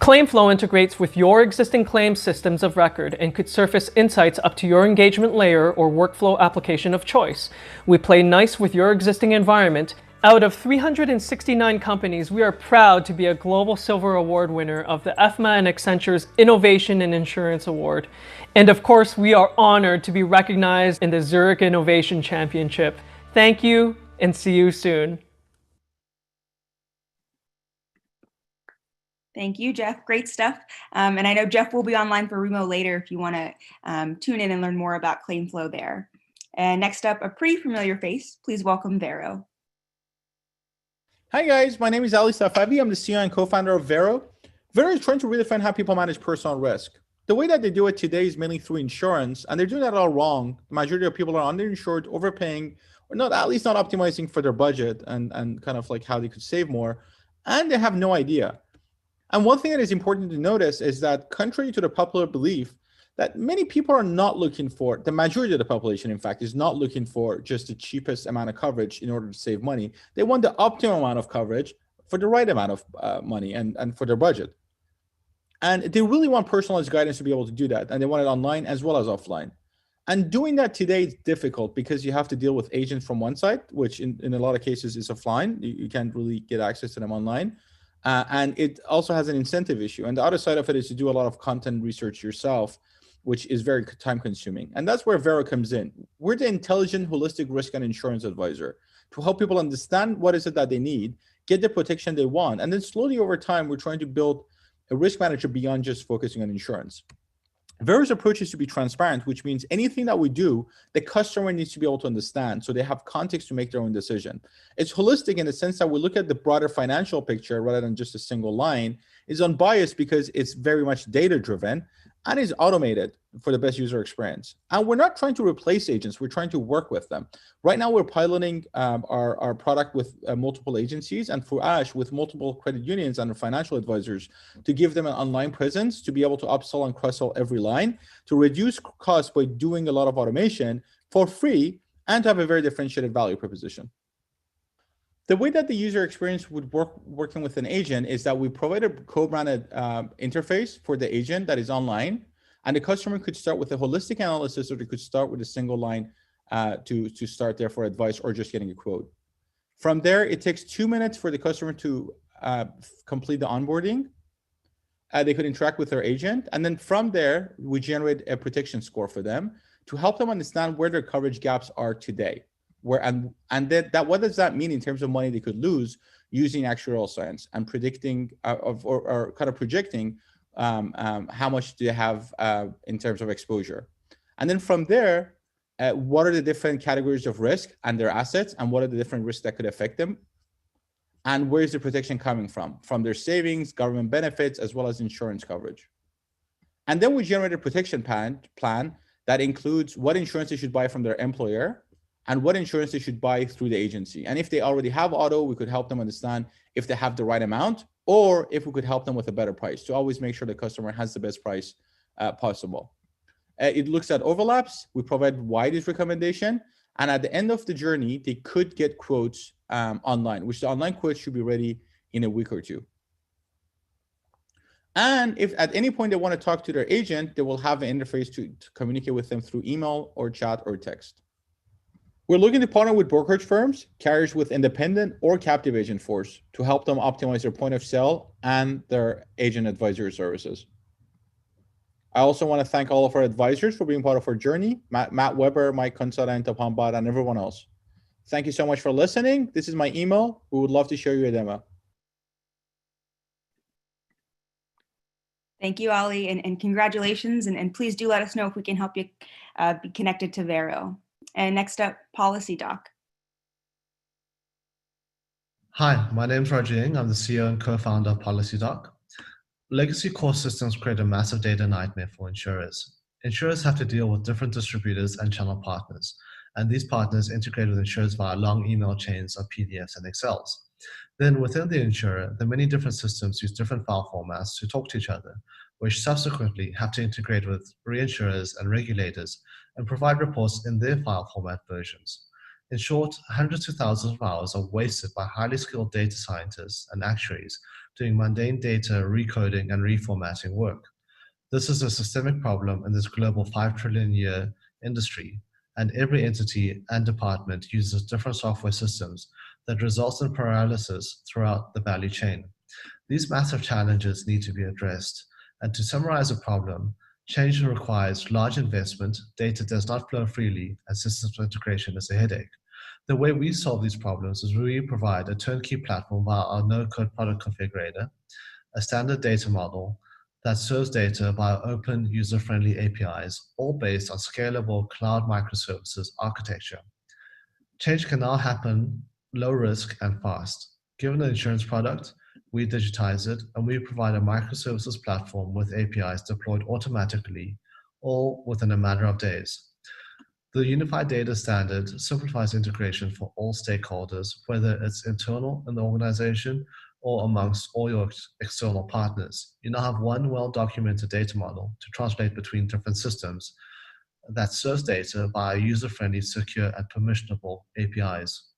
ClaimFlow integrates with your existing claims systems of record and could surface insights up to your engagement layer or workflow application of choice. We play nice with your existing environment. Out of 369 companies, we are proud to be a Global Silver Award winner of the EFMA and Accenture's Innovation in Insurance Award. And of course, we are honored to be recognized in the Zurich Innovation Championship. Thank you, and see you soon. Thank you, Jeff. Great stuff. And I know Jeff will be online for Remo later if you want to tune in and learn more about ClaimFlow there. And next up, a pretty familiar face. Please welcome Vero. Hi guys, my name is Ali Safavi. I'm the CEO and co-founder of Vero. Vero is trying to redefine how people manage personal risk. The way that they do it today is mainly through insurance, and they're doing that all wrong. The majority of people are underinsured, overpaying, or not, at least not optimizing for their budget and kind of like how they could save more, and they have no idea. And one thing that is important to notice is that contrary to the popular belief that many people are not looking for, the majority of the population, in fact, is not looking for just the cheapest amount of coverage in order to save money. They want the optimal amount of coverage for the right amount of money and for their budget. And they really want personalized guidance to be able to do that. And they want it online as well as offline. And doing that today is difficult because you have to deal with agents from one side, which in a lot of cases is offline. You can't really get access to them online. And it also has an incentive issue. And the other side of it is to do a lot of content research yourself, which is very time consuming. And that's where Vero comes in. We're the intelligent, holistic risk and insurance advisor to help people understand what is it that they need, get the protection they want. And then slowly over time, we're trying to build a risk manager beyond just focusing on insurance. Vero's approach is to be transparent, which means anything that we do, the customer needs to be able to understand so they have context to make their own decision. It's holistic in the sense that we look at the broader financial picture rather than just a single line. It's unbiased because it's very much data-driven and is automated for the best user experience. And we're not trying to replace agents, we're trying to work with them. Right now, we're piloting our product with multiple agencies and for ASH with multiple credit unions and financial advisors to give them an online presence to be able to upsell and cross-sell every line, to reduce costs by doing a lot of automation for free, and to have a very differentiated value proposition. The way that the user experience would work working with an agent is that we provide a co-branded interface for the agent that is online, and the customer could start with a holistic analysis, or they could start with a single line to start there for advice or just getting a quote. From there, it takes 2 minutes for the customer to complete the onboarding. They could interact with their agent, and then from there, we generate a protection score for them to help them understand where their coverage gaps are today. Where and that what does that mean in terms of money they could lose using actuarial science and predicting or kind of projecting how much do they have in terms of exposure. And then from there, what are the different categories of risk and their assets, and what are the different risks that could affect them, and where is the protection coming from their savings, government benefits, as well as insurance coverage. And then we generate a protection plan that includes what insurance they should buy from their employer and what insurance they should buy through the agency. And if they already have auto, we could help them understand if they have the right amount, or if we could help them with a better price to always make sure the customer has the best price possible. It looks at overlaps. We provide widest recommendation. And at the end of the journey, they could get quotes online, which the online quotes should be ready in a week or two. And if at any point they want to talk to their agent, they will have an interface to communicate with them through email or chat or text. We're looking to partner with brokerage firms, carriers with independent or captive agent force to help them optimize their point of sale and their agent advisory services. I also want to thank all of our advisors for being part of our journey, Matt Weber, Mike Consada, and Tapan Bad, and everyone else. Thank you so much for listening. This is my email. We would love to show you a demo. Thank you, Ali, and congratulations. And please do let us know if we can help you be connected to Vero. And next up, Policy Doc. Hi, my name is Roger Ying. I'm the CEO and co-founder of Policy Doc. Legacy core systems create a massive data nightmare for insurers. Insurers have to deal with different distributors and channel partners, and these partners integrate with insurers via long email chains of PDFs and Excels. Then within the insurer, the many different systems use different file formats to talk to each other, which subsequently have to integrate with reinsurers and regulators and provide reports in their file format versions. In short, hundreds of thousands of hours are wasted by highly skilled data scientists and actuaries doing mundane data recoding and reformatting work. This is a systemic problem in this global 5 trillion year industry, and every entity and department uses different software systems that results in paralysis throughout the value chain. These massive challenges need to be addressed, and to summarize the problem, change requires large investment, data does not flow freely, and systems integration is a headache. The way we solve these problems is we provide a turnkey platform via our no-code product configurator, a standard data model that serves data via open, user-friendly APIs, all based on scalable cloud microservices architecture. Change can now happen low risk and fast. Given an insurance product, we digitize it, and we provide a microservices platform with APIs deployed automatically, all within a matter of days. The unified data standard simplifies integration for all stakeholders, whether it's internal in the organization or amongst all your external partners. You now have one well-documented data model to translate between different systems that serves data via user-friendly, secure, and permissionable APIs.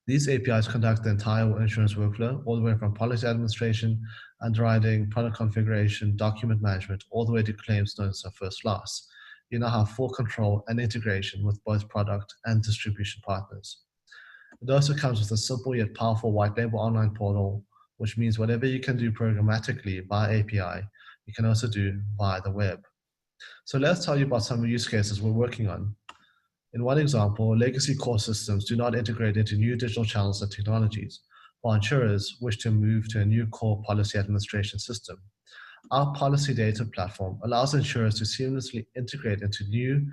These APIs conduct the entire insurance workflow, all the way from policy administration, underwriting, product configuration, document management, all the way to claims notice of first loss. You now have full control and integration with both product and distribution partners. It also comes with a simple yet powerful white label online portal, which means whatever you can do programmatically via API, you can also do via the web. So let's tell you about some of the use cases we're working on. In one example, legacy core systems do not integrate into new digital channels and technologies, while insurers wish to move to a new core policy administration system. Our policy data platform allows insurers to seamlessly integrate into new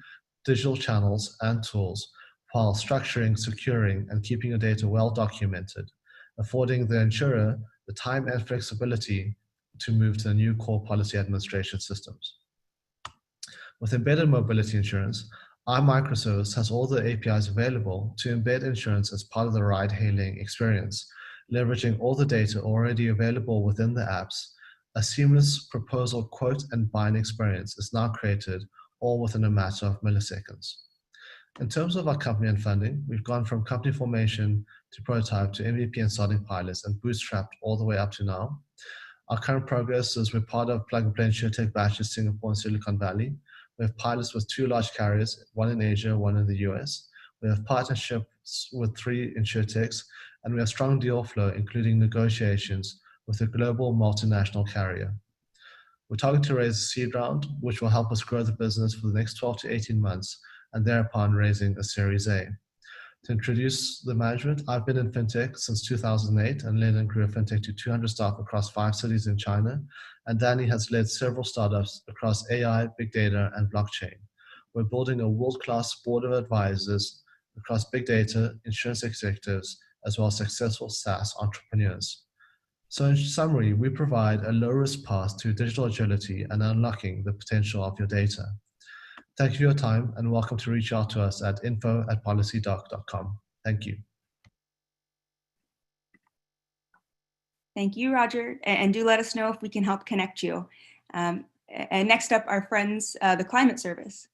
digital channels and tools while structuring, securing, and keeping your data well documented, affording the insurer the time and flexibility to move to the new core policy administration systems. With embedded mobility insurance, our microservice has all the APIs available to embed insurance as part of the ride-hailing experience, leveraging all the data already available within the apps. A seamless proposal, quote, and bind experience is now created, all within a matter of milliseconds. In terms of our company and funding, we've gone from company formation to prototype to MVP and starting pilots and bootstrapped all the way up to now. Our current progress is we're part of Plug and Play InsurTech batches Singapore and Silicon Valley. We have pilots with 2 large carriers, one in Asia, one in the US. We have partnerships with 3 InsurTechs, and we have strong deal flow, including negotiations with a global multinational carrier. We're targeting to raise a seed round, which will help us grow the business for the next 12 to 18 months, and thereupon raising a Series A. To introduce the management, I've been in fintech since 2008 and led and grew a fintech to 200 staff across 5 cities in China. And Danny has led several startups across AI, big data, and blockchain. We're building a world-class board of advisors across big data, insurance executives, as well as successful SaaS entrepreneurs. So in summary, we provide a low-risk path to digital agility and unlocking the potential of your data. Thank you for your time and welcome to reach out to us at info@policydoc.com. Thank you. Thank you, Roger. And do let us know if we can help connect you. And next up, our friends, the Climate Service.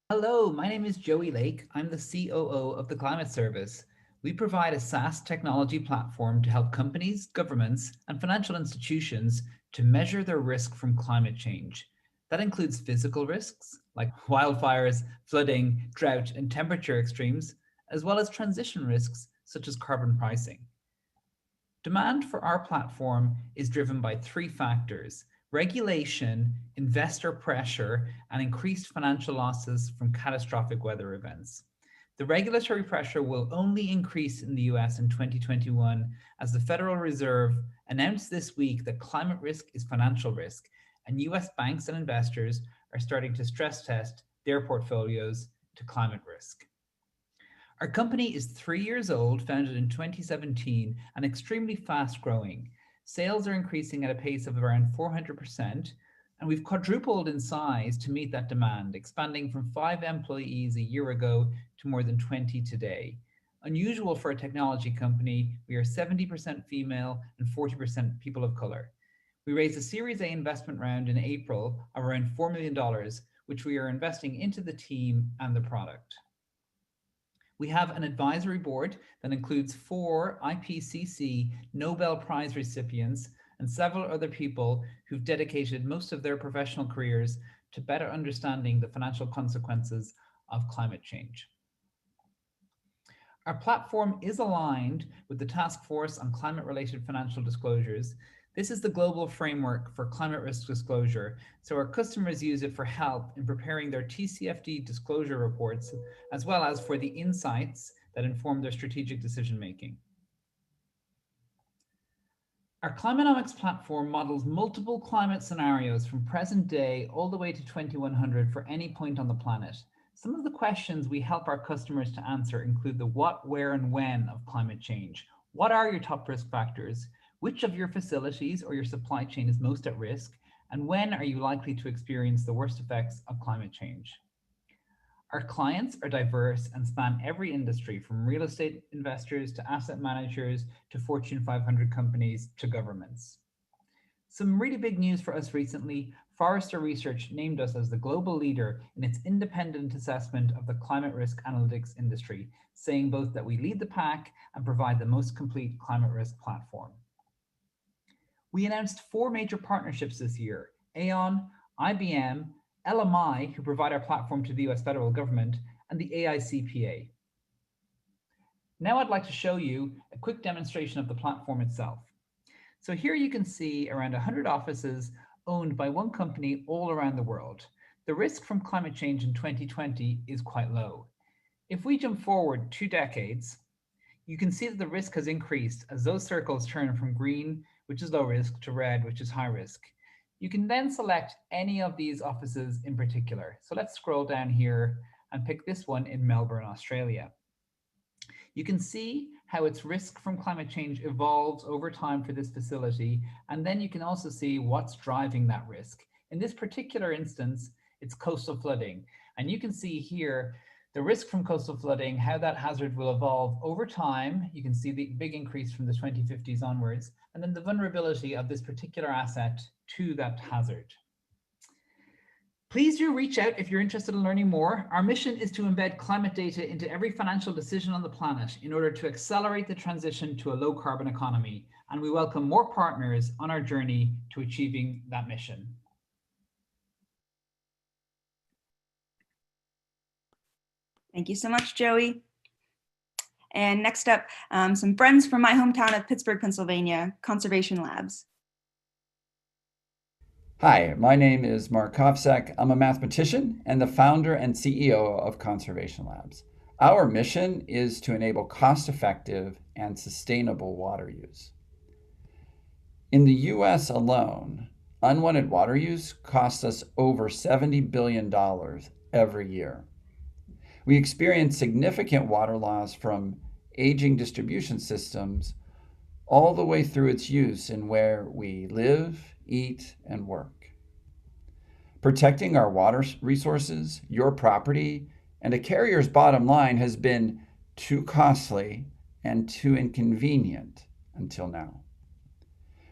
Hello, my name is Joey Lake. I'm the COO of the Climate Service. We provide a SaaS technology platform to help companies, governments, and financial institutions to measure their risk from climate change. That includes physical risks like wildfires, flooding, drought, and temperature extremes, as well as transition risks such as carbon pricing. Demand for our platform is driven by 3 factors: regulation, investor pressure, and increased financial losses from catastrophic weather events. The regulatory pressure will only increase in the US in 2021 as the Federal Reserve announced this week that climate risk is financial risk, and US banks and investors are starting to stress test their portfolios to climate risk. Our company is 3 years old, founded in 2017, and extremely fast growing. Sales are increasing at a pace of around 400%, and we've quadrupled in size to meet that demand, expanding from 5 employees a year ago to more than 20 today. Unusual for a technology company, we are 70% female and 40% people of color. We raised a Series A investment round in April of around $4 million, which we are investing into the team and the product. We have an advisory board that includes 4 IPCC Nobel Prize recipients and several other people who've dedicated most of their professional careers to better understanding the financial consequences of climate change. Our platform is aligned with the Task Force on Climate-Related Financial Disclosures. This is the global framework for climate risk disclosure, so our customers use it for help in preparing their TCFD disclosure reports, as well as for the insights that inform their strategic decision-making. Our Climanomics platform models multiple climate scenarios from present day all the way to 2100 for any point on the planet. Some of the questions we help our customers to answer include the what, where, and when of climate change. What are your top risk factors? Which of your facilities or your supply chain is most at risk? And when are you likely to experience the worst effects of climate change? Our clients are diverse and span every industry, from real estate investors to asset managers to Fortune 500 companies to governments. Some really big news for us recently: Forrester Research named us as the global leader in its independent assessment of the climate risk analytics industry, saying both that we lead the pack and provide the most complete climate risk platform. We announced 4 major partnerships this year: Aon, IBM, LMI, who provide our platform to the US federal government, and the AICPA. Now I'd like to show you a quick demonstration of the platform itself. So here you can see around 100 offices owned by one company all around the world. the risk from climate change in 2020 is quite low. If we jump forward 2 decades, you can see that the risk has increased as those circles turn from green, which is low risk, to red, which is high risk. You can then select any of these offices in particular. So let's scroll down here and pick this one in Melbourne, Australia. You can see how its risk from climate change evolves over time for this facility, and then you can also see what's driving that risk. In this particular instance, it's coastal flooding, and you can see here the risk from coastal flooding, how that hazard will evolve over time. You can see the big increase from the 2050s onwards, and then the vulnerability of this particular asset to that hazard. Please do reach out if you're interested in learning more. Our mission is to embed climate data into every financial decision on the planet in order to accelerate the transition to a low carbon economy. And we welcome more partners on our journey to achieving that mission. Thank you so much, Joey. And next up, some friends from my hometown of Pittsburgh, Pennsylvania, Conservation Labs. Hi, my name is Mark Kovsek. I'm a mathematician and the founder and CEO of Conservation Labs. Our mission is to enable cost-effective and sustainable water use. In the US alone, unwanted water use costs us over $70 billion every year. We experience significant water loss from aging distribution systems all the way through its use in where we live, eat, and work. Protecting our water resources, your property, and a carrier's bottom line has been too costly and too inconvenient until now.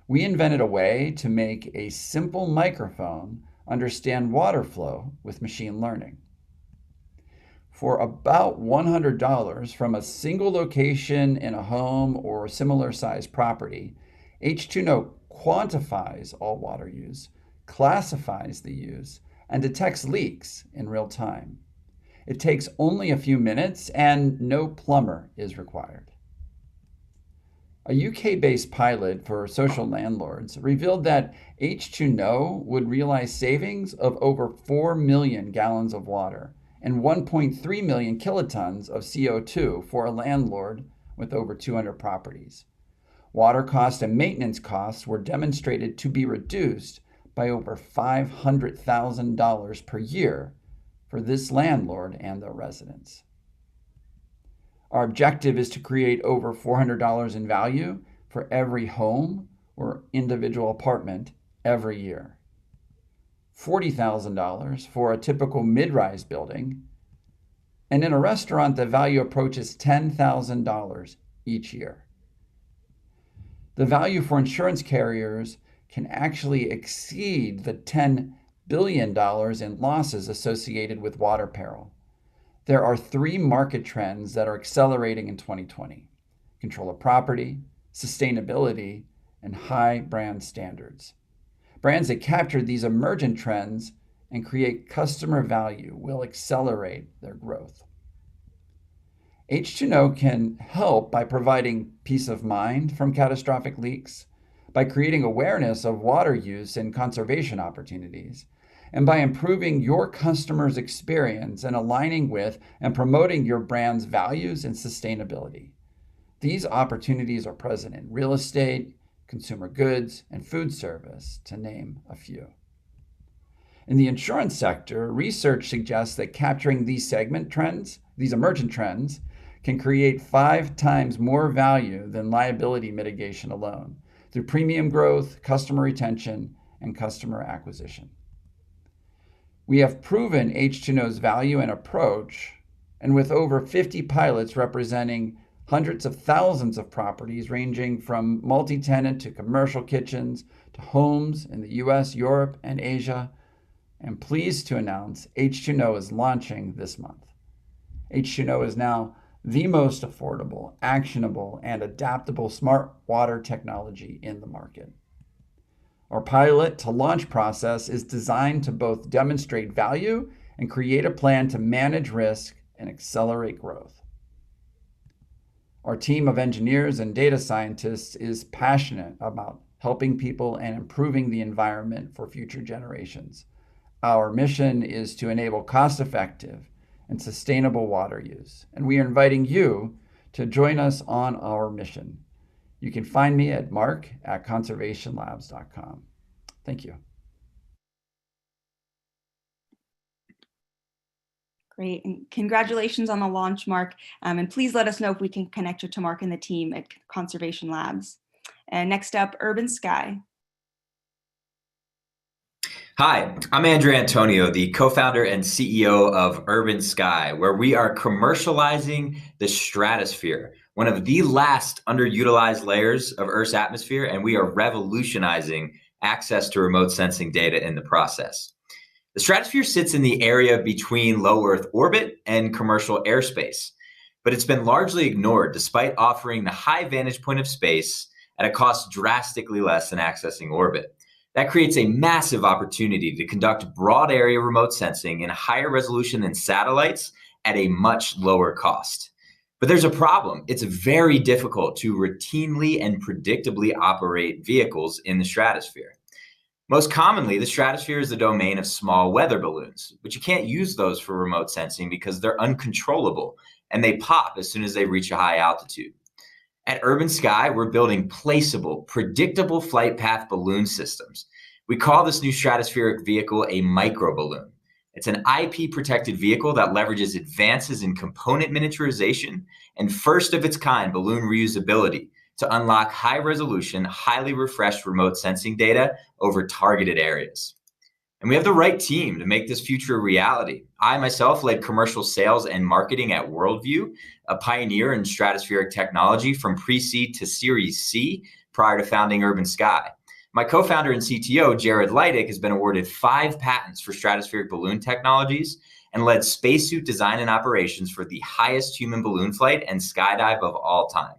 We invented a way to make a simple microphone understand water flow with machine learning. For about $100 from a single location in a home or similar sized property, H2Know quantifies all water use, classifies the use, and detects leaks in real time. It takes only a few minutes and no plumber is required. A UK-based pilot for social landlords revealed that H2Know would realize savings of over 4 million gallons of water and 1.3 million kilotons of CO2 for a landlord with over 200 properties. Water costs and maintenance costs were demonstrated to be reduced by over $500,000 per year for this landlord and their residents. Our objective is to create over $400 in value for every home or individual apartment every year. $40,000 for a typical mid-rise building, and in a restaurant the value approaches $10,000 each year. The value for insurance carriers can actually exceed the $10 billion in losses associated with water peril. There are 3 market trends that are accelerating in 2020: control of property, sustainability, and high brand standards. Brands that capture these emergent trends and create customer value will accelerate their growth. H2Know can help by providing peace of mind from catastrophic leaks, by creating awareness of water use and conservation opportunities, and by improving your customers' experience and aligning with and promoting your brand's values and sustainability. These opportunities are present in real estate, consumer goods, and food service, to name a few. In the insurance sector, research suggests that capturing these emergent trends, can create 5 times more value than liability mitigation alone through premium growth, customer retention, and customer acquisition. We have proven H2Know's value and approach, and with over 50 pilots representing hundreds of thousands of properties ranging from multi-tenant to commercial kitchens to homes in the US, Europe, and Asia, I'm pleased to announce H2Know is launching this month. H2Know is now the most affordable, actionable, and adaptable smart water technology in the market. Our pilot to launch process is designed to both demonstrate value and create a plan to manage risk and accelerate growth. Our team of engineers and data scientists is passionate about helping people and improving the environment for future generations. Our mission is to enable cost-effective and sustainable water use, and we are inviting you to join us on our mission. You can find me at mark@conservationlabs.com. Thank you. Great, and congratulations on the launch, Mark. And please let us know if we can connect you to Mark and the team at Conservation Labs. And next up, Urban Sky. Hi, I'm Andrew Antonio, the co-founder and CEO of Urban Sky, where we are commercializing the stratosphere, one of the last underutilized layers of Earth's atmosphere, and we are revolutionizing access to remote sensing data in the process. The stratosphere sits in the area between low Earth orbit and commercial airspace, but it's been largely ignored despite offering the high vantage point of space at a cost drastically less than accessing orbit. That creates a massive opportunity to conduct broad area remote sensing in higher resolution than satellites at a much lower cost. But there's a problem. It's very difficult to routinely and predictably operate vehicles in the stratosphere. Most commonly, the stratosphere is the domain of small weather balloons, but you can't use those for remote sensing because they're uncontrollable and they pop as soon as they reach a high altitude. At Urban Sky, we're building placeable, predictable flight path balloon systems. We call this new stratospheric vehicle a microballoon. It's an IP-protected vehicle that leverages advances in component miniaturization and first-of-its-kind balloon reusability to unlock high-resolution, highly refreshed remote sensing data over targeted areas. And we have the right team to make this future a reality. I myself led commercial sales and marketing at Worldview, a pioneer in stratospheric technology from pre-seed to Series C prior to founding Urban Sky. My co-founder and CTO, Jared Leidick, has been awarded 5 patents for stratospheric balloon technologies and led spacesuit design and operations for the highest human balloon flight and skydive of all time.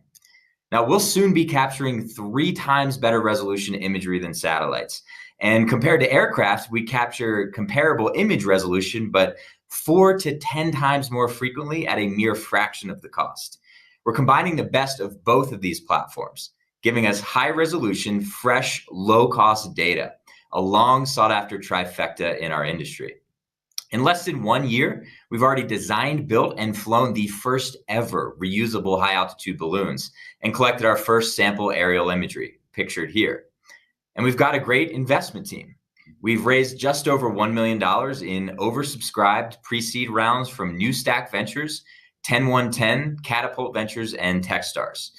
Now, we'll soon be capturing 3 times better resolution imagery than satellites. And compared to aircraft, we capture comparable image resolution, but 4 to 10 times more frequently at a mere fraction of the cost. We're combining the best of both of these platforms, giving us high resolution, fresh, low cost data, a long sought after trifecta in our industry. In less than 1 year, we've already designed, built, and flown the first ever reusable high altitude balloons and collected our first sample aerial imagery, pictured here. And we've got a great investment team. We've raised just over $1 million in oversubscribed pre-seed rounds from New Stack Ventures, 10110, Catapult Ventures, and Techstars.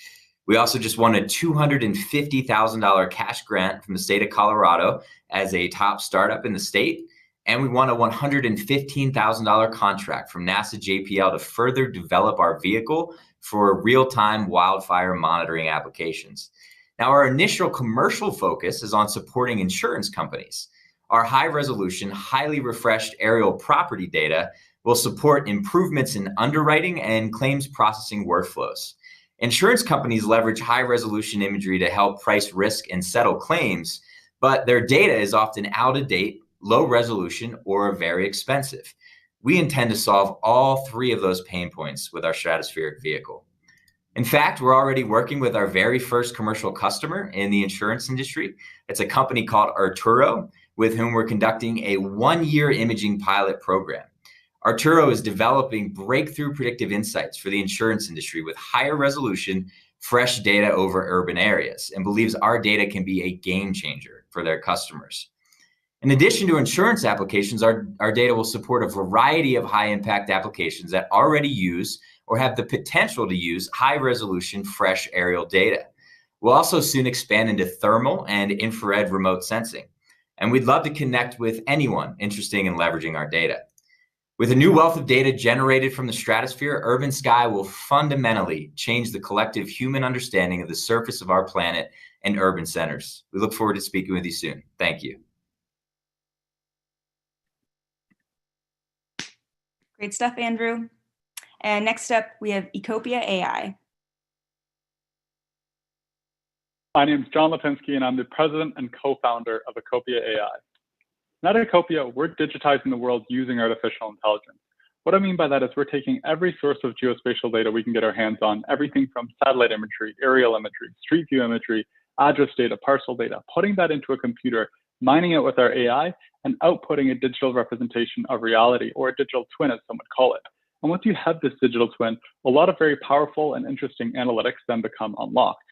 We also just won a $250,000 cash grant from the state of Colorado as a top startup in the state. And we won a $115,000 contract from NASA JPL to further develop our vehicle for real-time wildfire monitoring applications. Now, our initial commercial focus is on supporting insurance companies. Our high-resolution, highly refreshed aerial property data will support improvements in underwriting and claims processing workflows. Insurance companies leverage high-resolution imagery to help price risk and settle claims, but their data is often out of date, low resolution, or very expensive. We intend to solve all 3 of those pain points with our stratospheric vehicle. In fact, we're already working with our very first commercial customer in the insurance industry. It's a company called Arturo, with whom we're conducting a 1-year imaging pilot program. Arturo is developing breakthrough predictive insights for the insurance industry with higher resolution, fresh data over urban areas, and believes our data can be a game changer for their customers. In addition to insurance applications, our data will support a variety of high-impact applications that already use or have the potential to use high-resolution, fresh aerial data. We'll also soon expand into thermal and infrared remote sensing, and we'd love to connect with anyone interested in leveraging our data. With a new wealth of data generated from the stratosphere, Urban Sky will fundamentally change the collective human understanding of the surface of our planet and urban centers. We look forward to speaking with you soon. Thank you. Great stuff, Andrew. And next up, we have Ecopia AI. My name is John Lipinski, and I'm the president and co-founder of Ecopia AI. At Ecopia, we're digitizing the world using artificial intelligence. What I mean by that is we're taking every source of geospatial data we can get our hands on, everything from satellite imagery, aerial imagery, street view imagery, address data, parcel data, putting that into a computer, mining it with our AI, and outputting a digital representation of reality, or a digital twin as some would call it. And once you have this digital twin, a lot of very powerful and interesting analytics then become unlocked.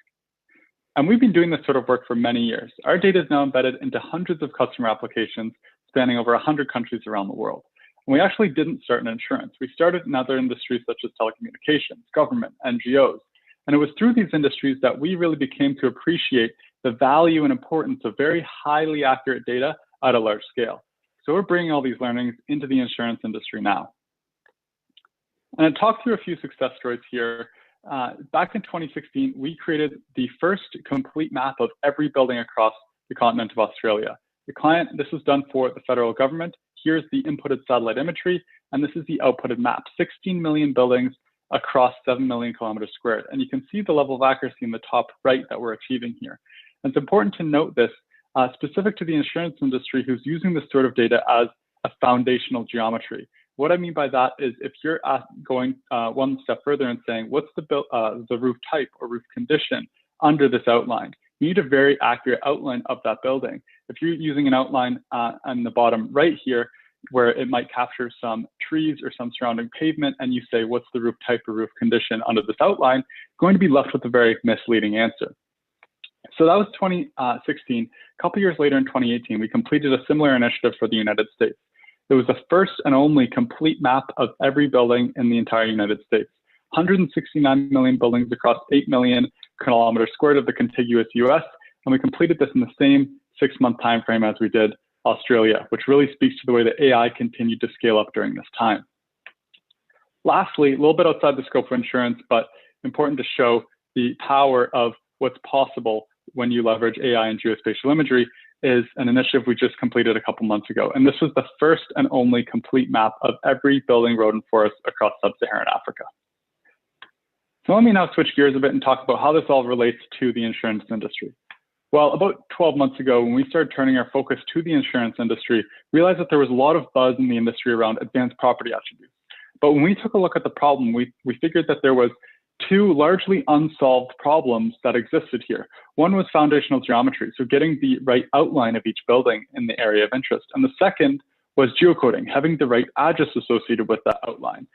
And we've been doing this sort of work for many years. Our data is now embedded into hundreds of customer applications spanning over 100 countries around the world. And we actually didn't start in insurance. We started in other industries such as telecommunications, government, NGOs. And it was through these industries that we really became to appreciate the value and importance of very highly accurate data at a large scale. So we're bringing all these learnings into the insurance industry now. And I talked through a few success stories here. Back in 2016, we created the first complete map of every building across the continent of Australia. The client, this was done for the federal government. Here's the inputted satellite imagery, and this is the outputted map, 16 million buildings across 7 million kilometers squared. And you can see the level of accuracy in the top right that we're achieving here. And it's important to note this, specific to the insurance industry who's using this sort of data as a foundational geometry. What I mean by that is if you're going one step further and saying, what's the roof type or roof condition under this outline? You need a very accurate outline of that building. If you're using an outline on the bottom right here, where it might capture some trees or some surrounding pavement, and you say, what's the roof type or roof condition under this outline, you're going to be left with a very misleading answer. So that was 2016. A couple years later in 2018, we completed a similar initiative for the United States. It was the first and only complete map of every building in the entire United States. 169 million buildings across 8 million kilometers squared of the contiguous US, and we completed this in the same 6-month time frame as we did Australia, which really speaks to the way that AI continued to scale up during this time. Lastly, a little bit outside the scope of insurance, but important to show the power of what's possible when you leverage AI and geospatial imagery, is an initiative we just completed a couple months ago. And this was the first and only complete map of every building, road, and forest across sub-Saharan Africa. So let me now switch gears a bit and talk about how this all relates to the insurance industry. Well, about 12 months ago, when we started turning our focus to the insurance industry, we realized that there was a lot of buzz in the industry around advanced property attributes. But when we took a look at the problem, we figured that there was two largely unsolved problems that existed here. One was foundational geometry, so getting the right outline of each building in the area of interest. And the second was geocoding, having the right address associated with that outline.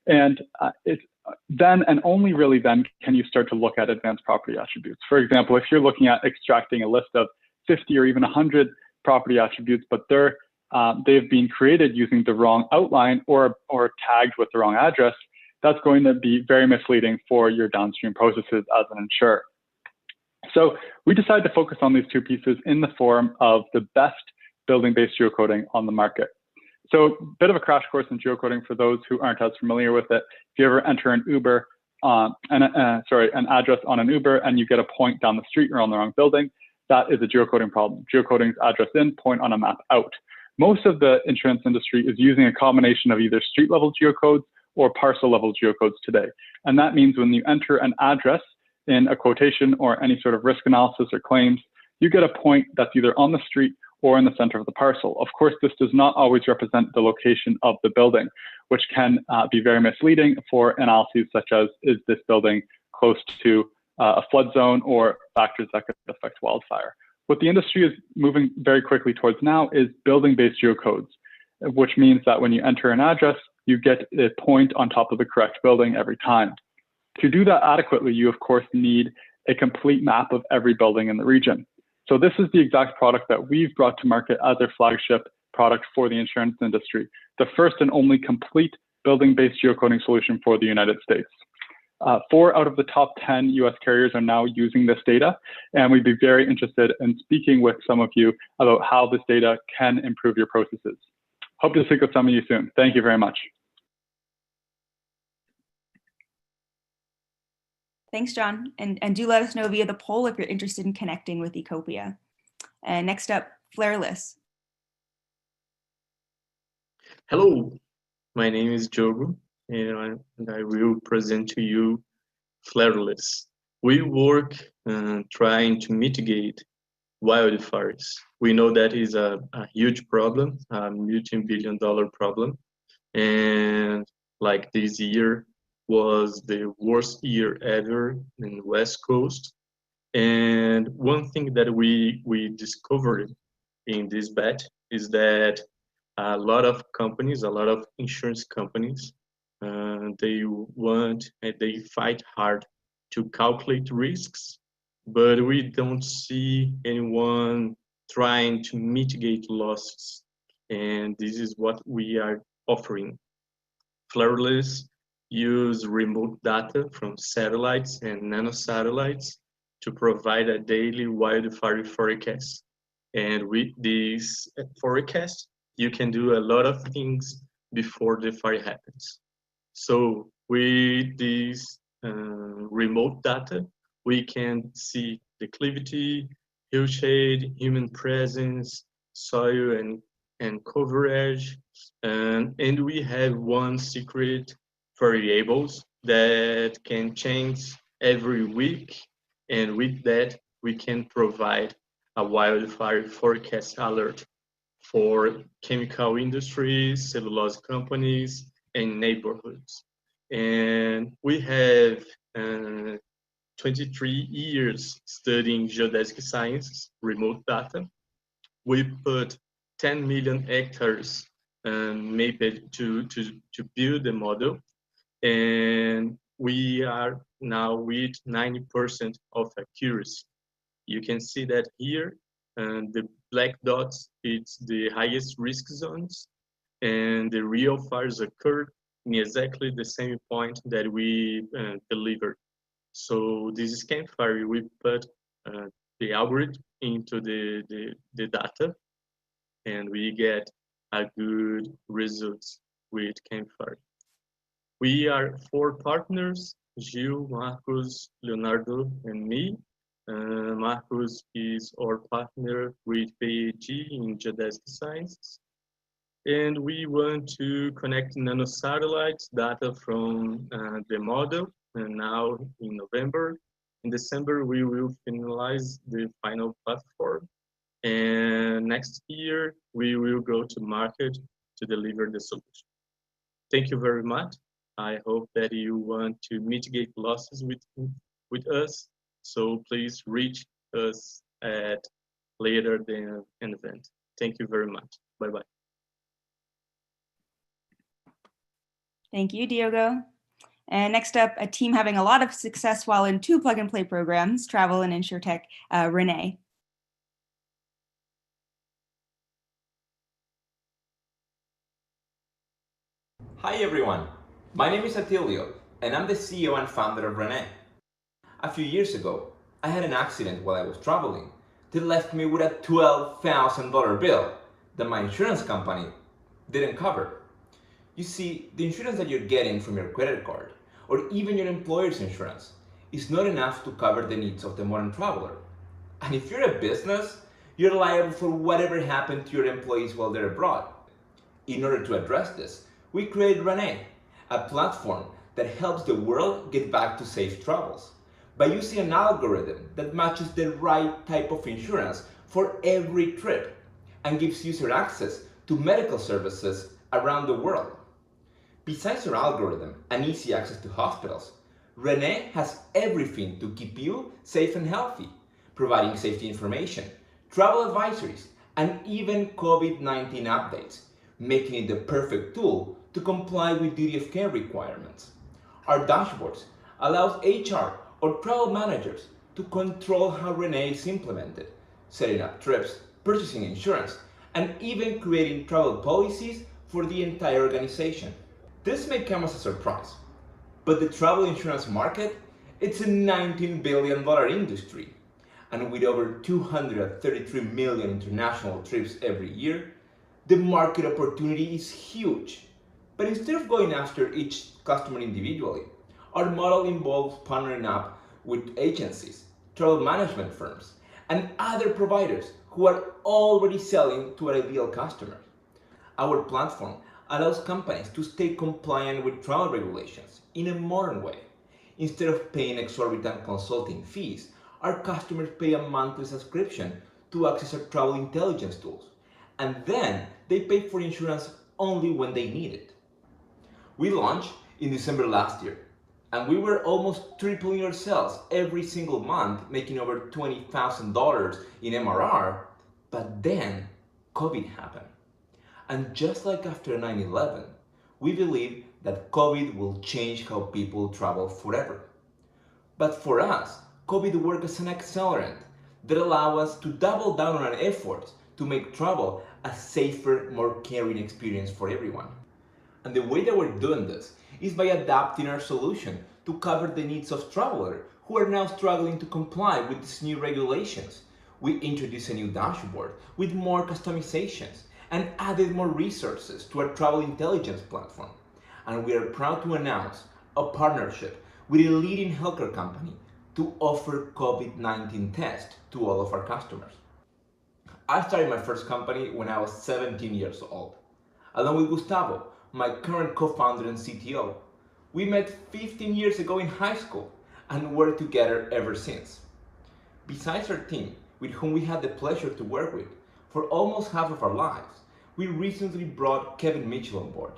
And it's then and only really then can you start to look at advanced property attributes. For example, if you're looking at extracting a list of 50 or even 100 property attributes, but they've been created using the wrong outline or tagged with the wrong address, that's going to be very misleading for your downstream processes as an insurer. So we decided to focus on these two pieces in the form of the best building-based geocoding on the market. So a bit of a crash course in geocoding for those who aren't as familiar with it. If you ever enter an Uber, an address on an Uber, and you get a point down the street or on the wrong building, that is a geocoding problem. Geocoding is address in, point on a map out. Most of the insurance industry is using a combination of either street-level geocodes or parcel-level geocodes today. And that means when you enter an address in a quotation or any sort of risk analysis or claims, you get a point that's either on the street or in the center of the parcel. Of course, this does not always represent the location of the building, which can be very misleading for analyses such as, is this building close to a flood zone or factors that could affect wildfire. What the industry is moving very quickly towards now is building-based geocodes, which means that when you enter an address, you get a point on top of the correct building every time. To do that adequately, you of course need a complete map of every building in the region. So this is the exact product that we've brought to market as our flagship product for the insurance industry, the first and only complete building-based geocoding solution for the United States. 4 out of the top 10 US carriers are now using this data, and we'd be very interested in speaking with some of you about how this data can improve your processes. Hope to speak with some of you soon. Thank you very much. Thanks, John. And do let us know via the poll if you're interested in connecting with Ecopia. And next up, Flareless. Hello, my name is Diogo, and I will present to you Flareless. We work trying to mitigate wildfires. We know that is a huge problem, a multi-billion-dollar problem. And like this year was the worst year ever in the West Coast. And one thing that we discovered in this bet is that a lot of companies, a lot of insurance companies, they want and they fight hard to calculate risks, but we don't see anyone trying to mitigate losses. And this is what we are offering. Flareless use remote data from satellites and nanosatellites to provide a daily wildfire forecast. And with this forecast, you can do a lot of things before the fire happens. So with this remote data, we can see declivity, hillshade, human presence, soil and coverage. And we have one secret variables that can change every week. And with that, we can provide a wildfire forecast alert for chemical industries, cellulose companies, and neighborhoods. And we have 23 years studying geodesic sciences, remote data. We put 10 million hectares mapped to build the model. And we are now with 90% of accuracy. You can see that here, the black dots, it's the highest risk zones, and the real fires occurred in exactly the same point that we delivered. So this is campfire. We put the algorithm into the data, and we get a good results with campfire. We are 4 partners: Gil, Marcos, Leonardo, and me. Marcos is our partner with PAG in geodesic sciences. And we want to connect nanosatellites data from the model. And now in November, in December, we will finalize the final platform. And next year, we will go to market to deliver the solution. Thank you very much. I hope that you want to mitigate losses with us. So please reach us at later than an event. Thank you very much. Bye-bye. Thank you, Diogo. And next up, a team having a lot of success while in 2 plug-and-play programs, travel and insurtech, Renee. Hi everyone, my name is Attilio, and I'm the CEO and founder of Renee. A few years ago, I had an accident while I was traveling that left me with a $12,000 bill that my insurance company didn't cover. You see, the insurance that you're getting from your credit card, or even your employer's insurance, is not enough to cover the needs of the modern traveler. And if you're a business, you're liable for whatever happened to your employees while they're abroad. In order to address this, we created Renee, a platform that helps the world get back to safe travels by using an algorithm that matches the right type of insurance for every trip and gives user access to medical services around the world. Besides our algorithm and easy access to hospitals, Renee has everything to keep you safe and healthy, providing safety information, travel advisories, and even COVID-19 updates, making it the perfect tool to comply with duty of care requirements. Our dashboards allows HR or travel managers to control how Renee is implemented, setting up trips, purchasing insurance, and even creating travel policies for the entire organization. This may come as a surprise, but the travel insurance market, it's a $19 billion industry. And with over 233 million international trips every year, the market opportunity is huge. But instead of going after each customer individually, our model involves partnering up with agencies, travel management firms, and other providers who are already selling to our ideal customers. Our platform allows companies to stay compliant with travel regulations in a modern way. Instead of paying exorbitant consulting fees, our customers pay a monthly subscription to access our travel intelligence tools, and then they pay for insurance only when they need it. We launched in December last year, and we were almost tripling our sales every single month, making over $20,000 in MRR, but then COVID happened. And just like after 9/11, we believe that COVID will change how people travel forever. But for us, COVID worked as an accelerant that allowed us to double down on our efforts to make travel a safer, more caring experience for everyone. And the way that we're doing this is by adapting our solution to cover the needs of travelers who are now struggling to comply with these new regulations. We introduced a new dashboard with more customizations and added more resources to our travel intelligence platform. And we are proud to announce a partnership with a leading healthcare company to offer COVID-19 tests to all of our customers. I started my first company when I was 17 years old. Along with Gustavo, my current co-founder and CTO, we met 15 years ago in high school and worked together ever since. Besides our team, with whom we had the pleasure to work with for almost half of our lives, we recently brought Kevin Mitchell on board,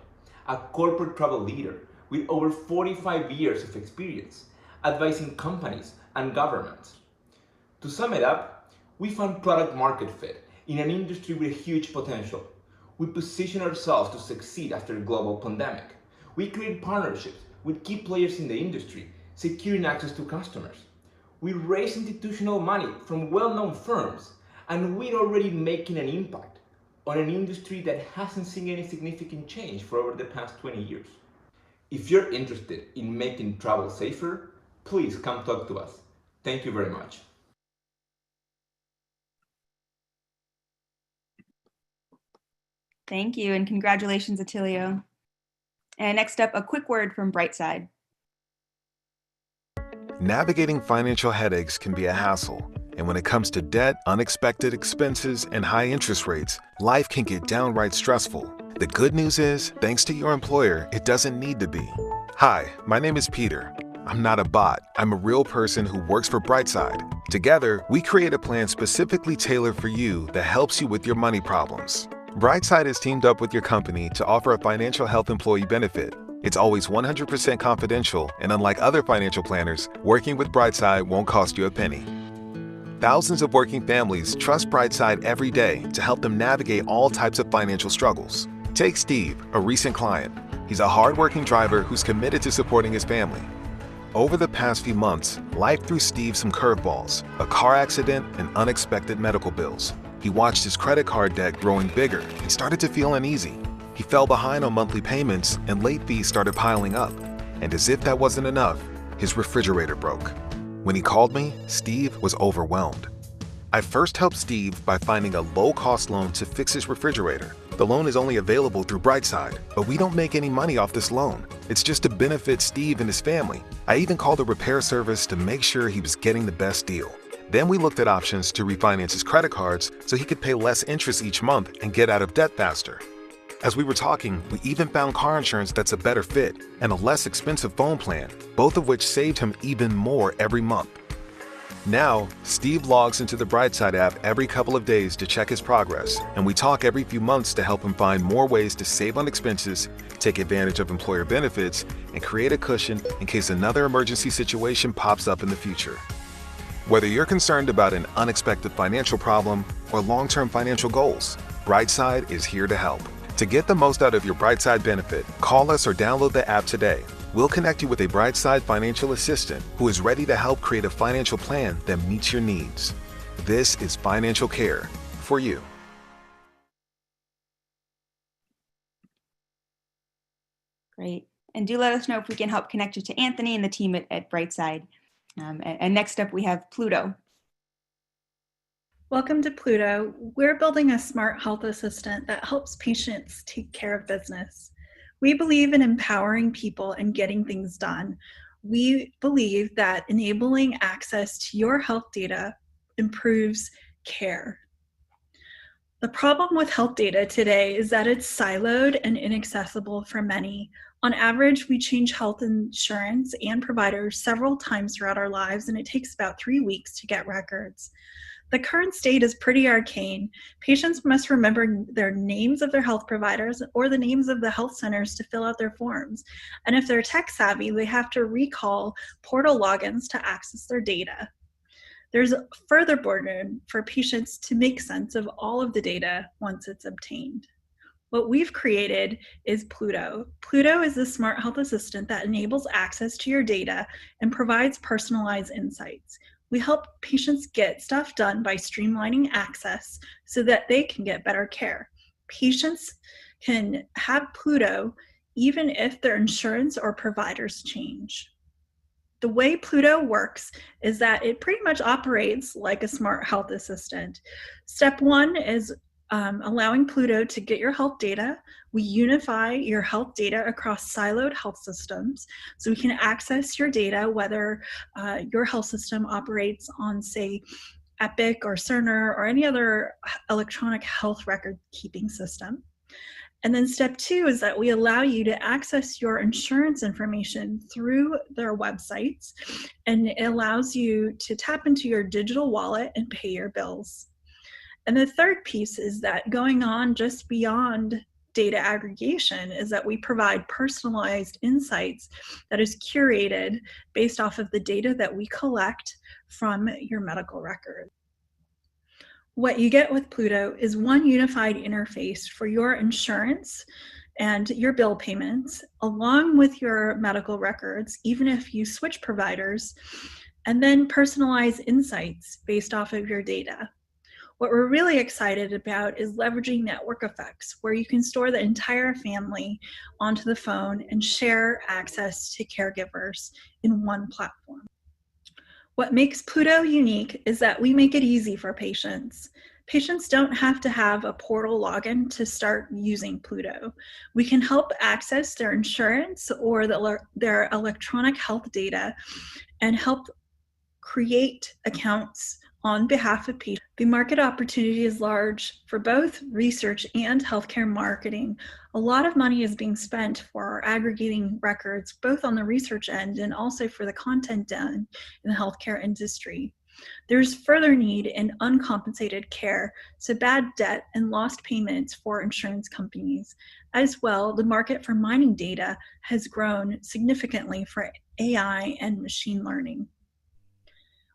a corporate travel leader with over 45 years of experience advising companies and governments. To sum it up, we found product market fit in an industry with huge potential. We position ourselves to succeed after a global pandemic. We create partnerships with key players in the industry, securing access to customers. We raise institutional money from well-known firms, and we're already making an impact on an industry that hasn't seen any significant change for over the past 20 years. If you're interested in making travel safer, please come talk to us. Thank you very much. Thank you, and congratulations, Attilio. And next up, a quick word from Brightside. Navigating financial headaches can be a hassle, and when it comes to debt, unexpected expenses, and high interest rates, life can get downright stressful. The good news is, thanks to your employer, it doesn't need to be. Hi, my name is Peter. I'm not a bot. I'm a real person who works for Brightside. Together, we create a plan specifically tailored for you that helps you with your money problems. Brightside has teamed up with your company to offer a financial health employee benefit. It's always 100% confidential, and unlike other financial planners, working with Brightside won't cost you a penny. Thousands of working families trust Brightside every day to help them navigate all types of financial struggles. Take Steve, a recent client. He's a hardworking driver who's committed to supporting his family. Over the past few months, life threw Steve some curveballs, a car accident and unexpected medical bills. He watched his credit card debt growing bigger and started to feel uneasy. He fell behind on monthly payments and late fees started piling up. And as if that wasn't enough, his refrigerator broke. When he called me, Steve was overwhelmed. I first helped Steve by finding a low-cost loan to fix his refrigerator. The loan is only available through Brightside, but we don't make any money off this loan. It's just to benefit Steve and his family. I even called a repair service to make sure he was getting the best deal. Then we looked at options to refinance his credit cards so he could pay less interest each month and get out of debt faster. As we were talking, we even found car insurance that's a better fit and a less expensive phone plan, both of which saved him even more every month. Now, Steve logs into the Brightside app every couple of days to check his progress, and we talk every few months to help him find more ways to save on expenses, take advantage of employer benefits, and create a cushion in case another emergency situation pops up in the future. Whether you're concerned about an unexpected financial problem or long-term financial goals, Brightside is here to help. To get the most out of your Brightside benefit, call us or download the app today. We'll connect you with a Brightside financial assistant who is ready to help create a financial plan that meets your needs. This is financial care for you. Great. And do let us know if we can help connect you to Anthony and the team at Brightside. And next up, we have Pluto. Welcome to Pluto. We're building a smart health assistant that helps patients take care of business. We believe in empowering people and getting things done. We believe that enabling access to your health data improves care. The problem with health data today is that it's siloed and inaccessible for many. On average, we change health insurance and providers several times throughout our lives, and it takes about 3 weeks to get records. The current state is pretty arcane. Patients must remember their names of their health providers or the names of the health centers to fill out their forms. And if they're tech savvy, they have to recall portal logins to access their data. There's a further burden for patients to make sense of all of the data once it's obtained. What we've created is Pluto. Pluto is a smart health assistant that enables access to your data and provides personalized insights. We help patients get stuff done by streamlining access so that they can get better care. Patients can have Pluto even if their insurance or providers change. The way Pluto works is that it pretty much operates like a smart health assistant. Step one is allowing Pluto to get your health data. We unify your health data across siloed health systems so we can access your data whether your health system operates on, say, Epic or Cerner or any other electronic health record keeping system. And then step two is that we allow you to access your insurance information through their websites, and it allows you to tap into your digital wallet and pay your bills. And the third piece is that going on just beyond data aggregation is that we provide personalized insights that is curated based off of the data that we collect from your medical record. What you get with Pluto is one unified interface for your insurance and your bill payments, along with your medical records, even if you switch providers, and then personalized insights based off of your data. What we're really excited about is leveraging network effects, where you can store the entire family onto the phone and share access to caregivers in one platform. What makes Pluto unique is that we make it easy for patients. Patients don't have to have a portal login to start using Pluto. We can help access their insurance or their electronic health data and help create accounts on behalf of patients. The market opportunity is large for both research and healthcare marketing. A lot of money is being spent for aggregating records, both on the research end and also for the content done in the healthcare industry. There's further need in uncompensated care, so bad debt and lost payments for insurance companies. As well, the market for mining data has grown significantly for AI and machine learning.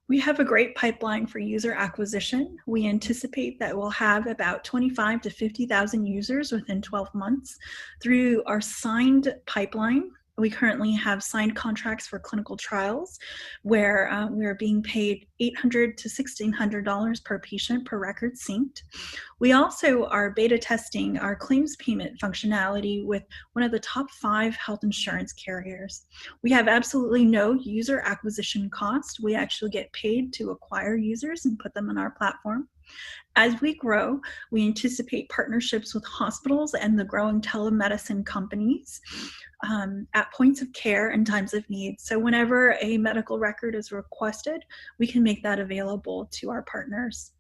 We have a great pipeline for user acquisition. We anticipate that we'll have about 25 to 50,000 users within 12 months through our signed pipeline. We currently have signed contracts for clinical trials where we're being paid $800 to $1,600 per patient per record synced. We also are beta testing our claims payment functionality with one of the top 5 health insurance carriers. We have absolutely no user acquisition cost. We actually get paid to acquire users and put them on our platform. As we grow, we anticipate partnerships with hospitals and the growing telemedicine companies at points of care and times of need. So whenever a medical record is requested, we can make that available to our partners.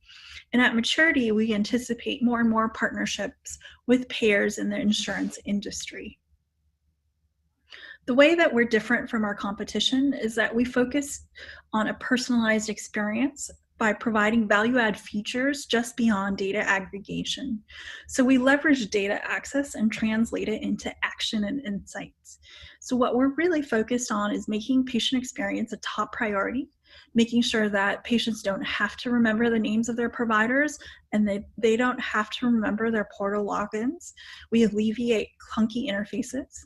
And at maturity, we anticipate more and more partnerships with payers in the insurance industry. The way that we're different from our competition is that we focus on a personalized experience by providing value-add features just beyond data aggregation. So we leverage data access and translate it into action and insights. So what we're really focused on is making patient experience a top priority, making sure that patients don't have to remember the names of their providers and they don't have to remember their portal logins. We alleviate clunky interfaces.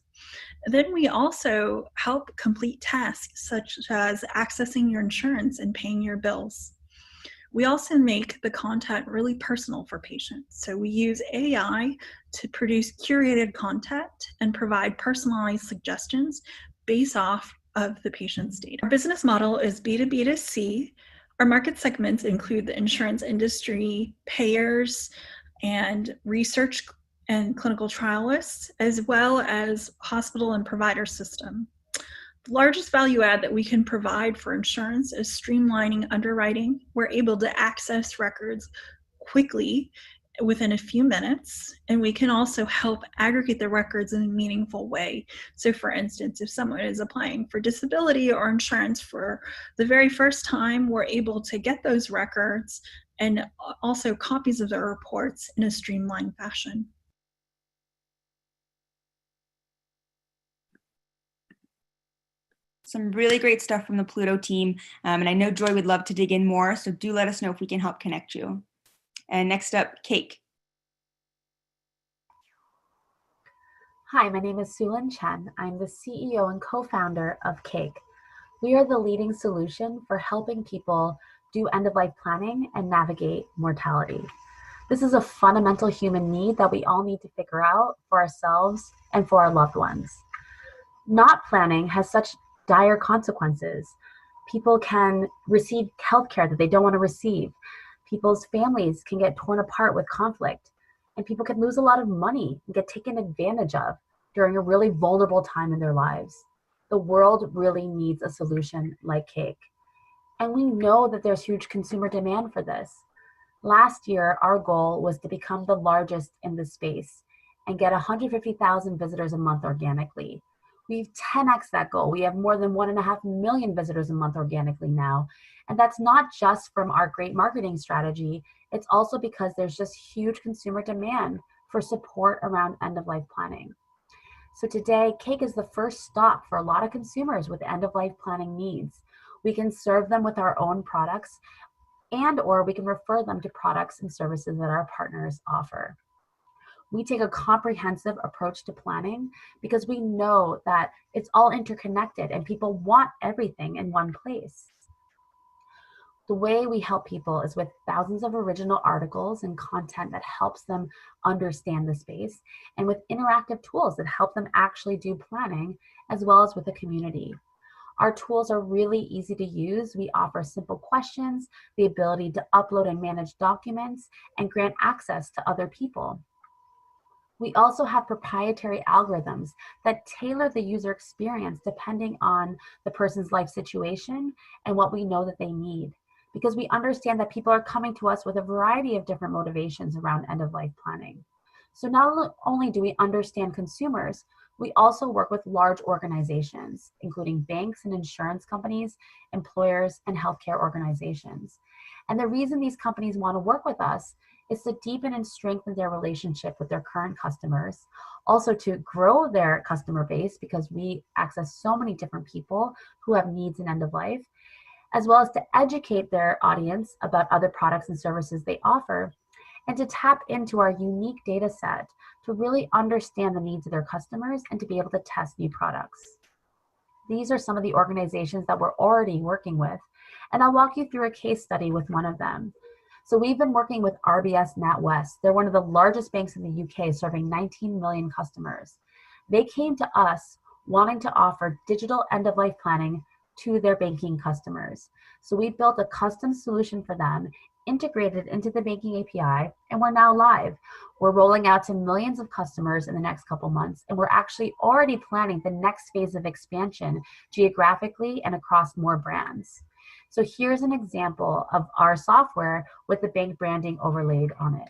And then we also help complete tasks such as accessing your insurance and paying your bills. We also make the content really personal for patients. So we use AI to produce curated content and provide personalized suggestions based off of the patient's data. Our business model is B2B2C. Our market segments include the insurance industry, payers, and research and clinical trialists, as well as hospital and provider system. The largest value add that we can provide for insurance is streamlining underwriting. We're able to access records quickly within a few minutes, and we can also help aggregate the records in a meaningful way. So for instance, if someone is applying for disability or insurance for the very first time, we're able to get those records and also copies of their reports in a streamlined fashion. Some really great stuff from the Pluto team. And I know Joy would love to dig in more, so do let us know if we can help connect you. And next up, Cake. Hi, my name is Sulin Chen. I'm the CEO and co-founder of Cake. We are the leading solution for helping people do end-of-life planning and navigate mortality. This is a fundamental human need that we all need to figure out for ourselves and for our loved ones. Not planning has such dire consequences. People can receive healthcare that they don't want to receive. People's families can get torn apart with conflict, and people can lose a lot of money and get taken advantage of during a really vulnerable time in their lives. The world really needs a solution like Cake. And we know that there's huge consumer demand for this. Last year, our goal was to become the largest in this space and get 150,000 visitors a month organically. We've 10x that goal. We have more than 1.5 million visitors a month organically now. And that's not just from our great marketing strategy. It's also because there's just huge consumer demand for support around end-of-life planning. So today, Cake is the first stop for a lot of consumers with end-of-life planning needs. We can serve them with our own products or we can refer them to products and services that our partners offer. We take a comprehensive approach to planning because we know that it's all interconnected and people want everything in one place. The way we help people is with thousands of original articles and content that helps them understand the space, and with interactive tools that help them actually do planning, as well as with a community. Our tools are really easy to use. We offer simple questions, the ability to upload and manage documents, and grant access to other people. We also have proprietary algorithms that tailor the user experience depending on the person's life situation and what we know that they need, because we understand that people are coming to us with a variety of different motivations around end-of-life planning. So not only do we understand consumers, we also work with large organizations, including banks and insurance companies, employers, and healthcare organizations. And the reason these companies want to work with us is to deepen and strengthen their relationship with their current customers, also to grow their customer base because we access so many different people who have needs in end of life, as well as to educate their audience about other products and services they offer, and to tap into our unique data set to really understand the needs of their customers and to be able to test new products. These are some of the organizations that we're already working with, and I'll walk you through a case study with one of them. So we've been working with RBS NatWest. They're one of the largest banks in the UK, serving 19 million customers. They came to us wanting to offer digital end-of-life planning to their banking customers. So we built a custom solution for them, integrated into the banking API, and we're now live. We're rolling out to millions of customers in the next couple months, and we're actually already planning the next phase of expansion geographically and across more brands. So here's an example of our software with the bank branding overlaid on it.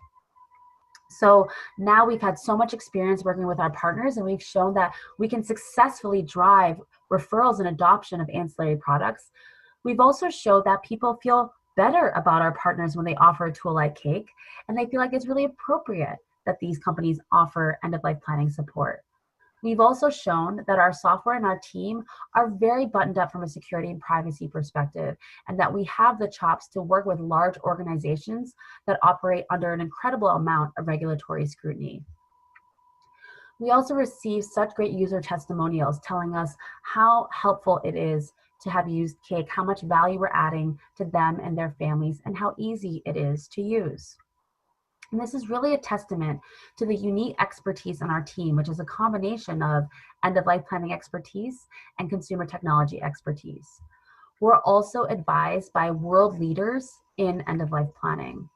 So now we've had so much experience working with our partners, and we've shown that we can successfully drive referrals and adoption of ancillary products. We've also showed that people feel better about our partners when they offer a tool like Cake, and they feel like it's really appropriate that these companies offer end-of-life planning support. We've also shown that our software and our team are very buttoned up from a security and privacy perspective, and that we have the chops to work with large organizations that operate under an incredible amount of regulatory scrutiny. We also receive such great user testimonials telling us how helpful it is to have used Cake, how much value we're adding to them and their families, and how easy it is to use. And this is really a testament to the unique expertise on our team, which is a combination of end-of-life planning expertise and consumer technology expertise. We're also advised by world leaders in end-of-life planning.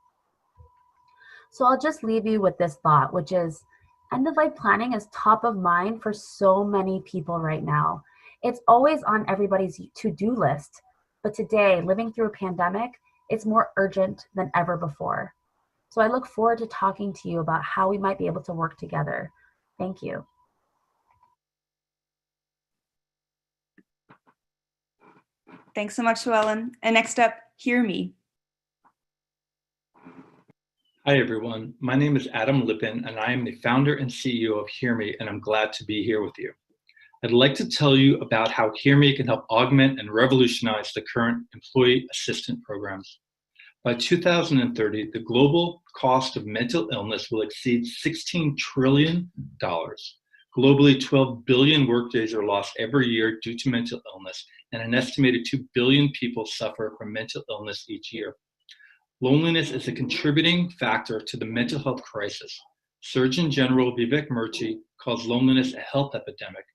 So I'll just leave you with this thought, which is end-of-life planning is top of mind for so many people right now. It's always on everybody's to-do list, but today, living through a pandemic, it's more urgent than ever before. So I look forward to talking to you about how we might be able to work together. Thank you. Thanks so much, Sue Ellen. And next up, Hear Me. Hi, everyone. My name is Adam Lippin, and I am the founder and CEO of Hear Me, and I'm glad to be here with you. I'd like to tell you about how HearMe can help augment and revolutionize the current employee assistant programs. By 2030, the global cost of mental illness will exceed $16 trillion. Globally, 12 billion workdays are lost every year due to mental illness, and an estimated 2 billion people suffer from mental illness each year. Loneliness is a contributing factor to the mental health crisis. Surgeon General Vivek Murthy calls loneliness a health epidemic.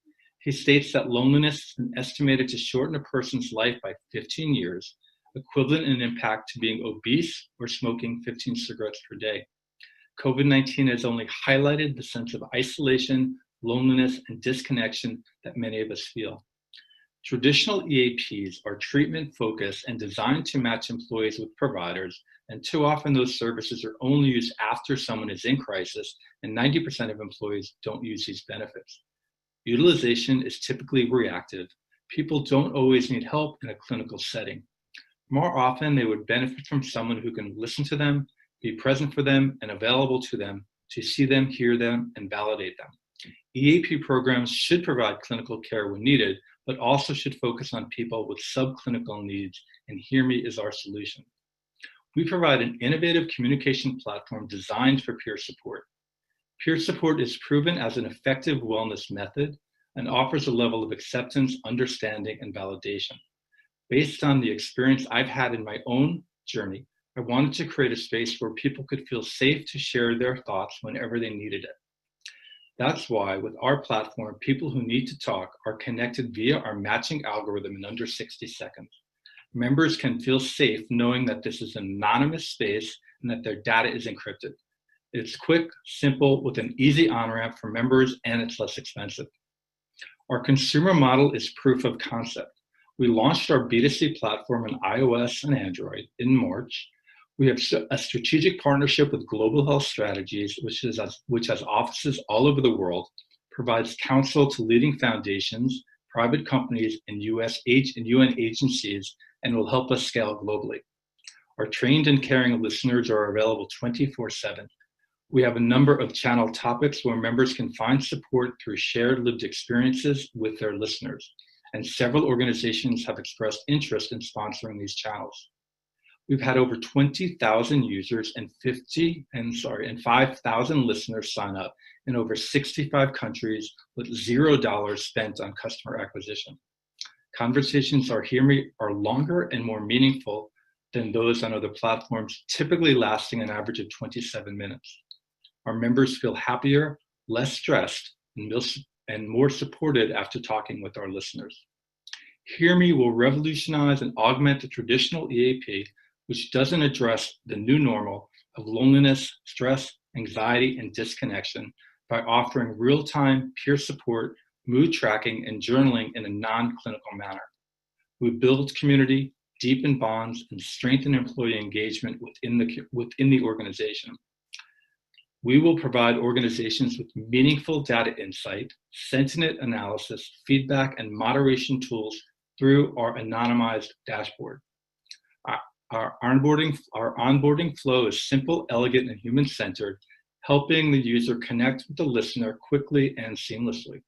He states that loneliness is estimated to shorten a person's life by 15 years, equivalent in impact to being obese or smoking 15 cigarettes per day. COVID-19 has only highlighted the sense of isolation, loneliness, and disconnection that many of us feel. Traditional EAPs are treatment-focused and designed to match employees with providers, and too often those services are only used after someone is in crisis, and 90% of employees don't use these benefits. Utilization is typically reactive. People don't always need help in a clinical setting. More often, they would benefit from someone who can listen to them, be present for them, and available to them, to see them, hear them, and validate them. EAP programs should provide clinical care when needed, but also should focus on people with subclinical needs, and HearMe is our solution. We provide an innovative communication platform designed for peer support. Peer support is proven as an effective wellness method and offers a level of acceptance, understanding, and validation. Based on the experience I've had in my own journey, I wanted to create a space where people could feel safe to share their thoughts whenever they needed it. That's why with our platform, people who need to talk are connected via our matching algorithm in under 60 seconds. Members can feel safe knowing that this is an anonymous space and that their data is encrypted. It's quick, simple, with an easy on-ramp for members, and it's less expensive. Our consumer model is proof of concept. We launched our B2C platform on iOS and Android in March. We have a strategic partnership with Global Health Strategies, which has offices all over the world, provides counsel to leading foundations, private companies, and UN agencies, and will help us scale globally. Our trained and caring listeners are available 24/7. We have a number of channel topics where members can find support through shared lived experiences with their listeners, and several organizations have expressed interest in sponsoring these channels. We've had over 20,000 users and 5,000 listeners sign up in over 65 countries with $0 spent on customer acquisition. Conversations on HearMe are longer and more meaningful than those on other platforms, typically lasting an average of 27 minutes. Our members feel happier, less stressed, and more supported after talking with our listeners. HearMe will revolutionize and augment the traditional EAP, which doesn't address the new normal of loneliness, stress, anxiety, and disconnection by offering real-time peer support, mood tracking, and journaling in a non-clinical manner. We build community, deepen bonds, and strengthen employee engagement within the organization. We will provide organizations with meaningful data insight, sentiment analysis, feedback, and moderation tools through our anonymized dashboard. Our onboarding flow is simple, elegant, and human-centered, helping the user connect with the listener quickly and seamlessly.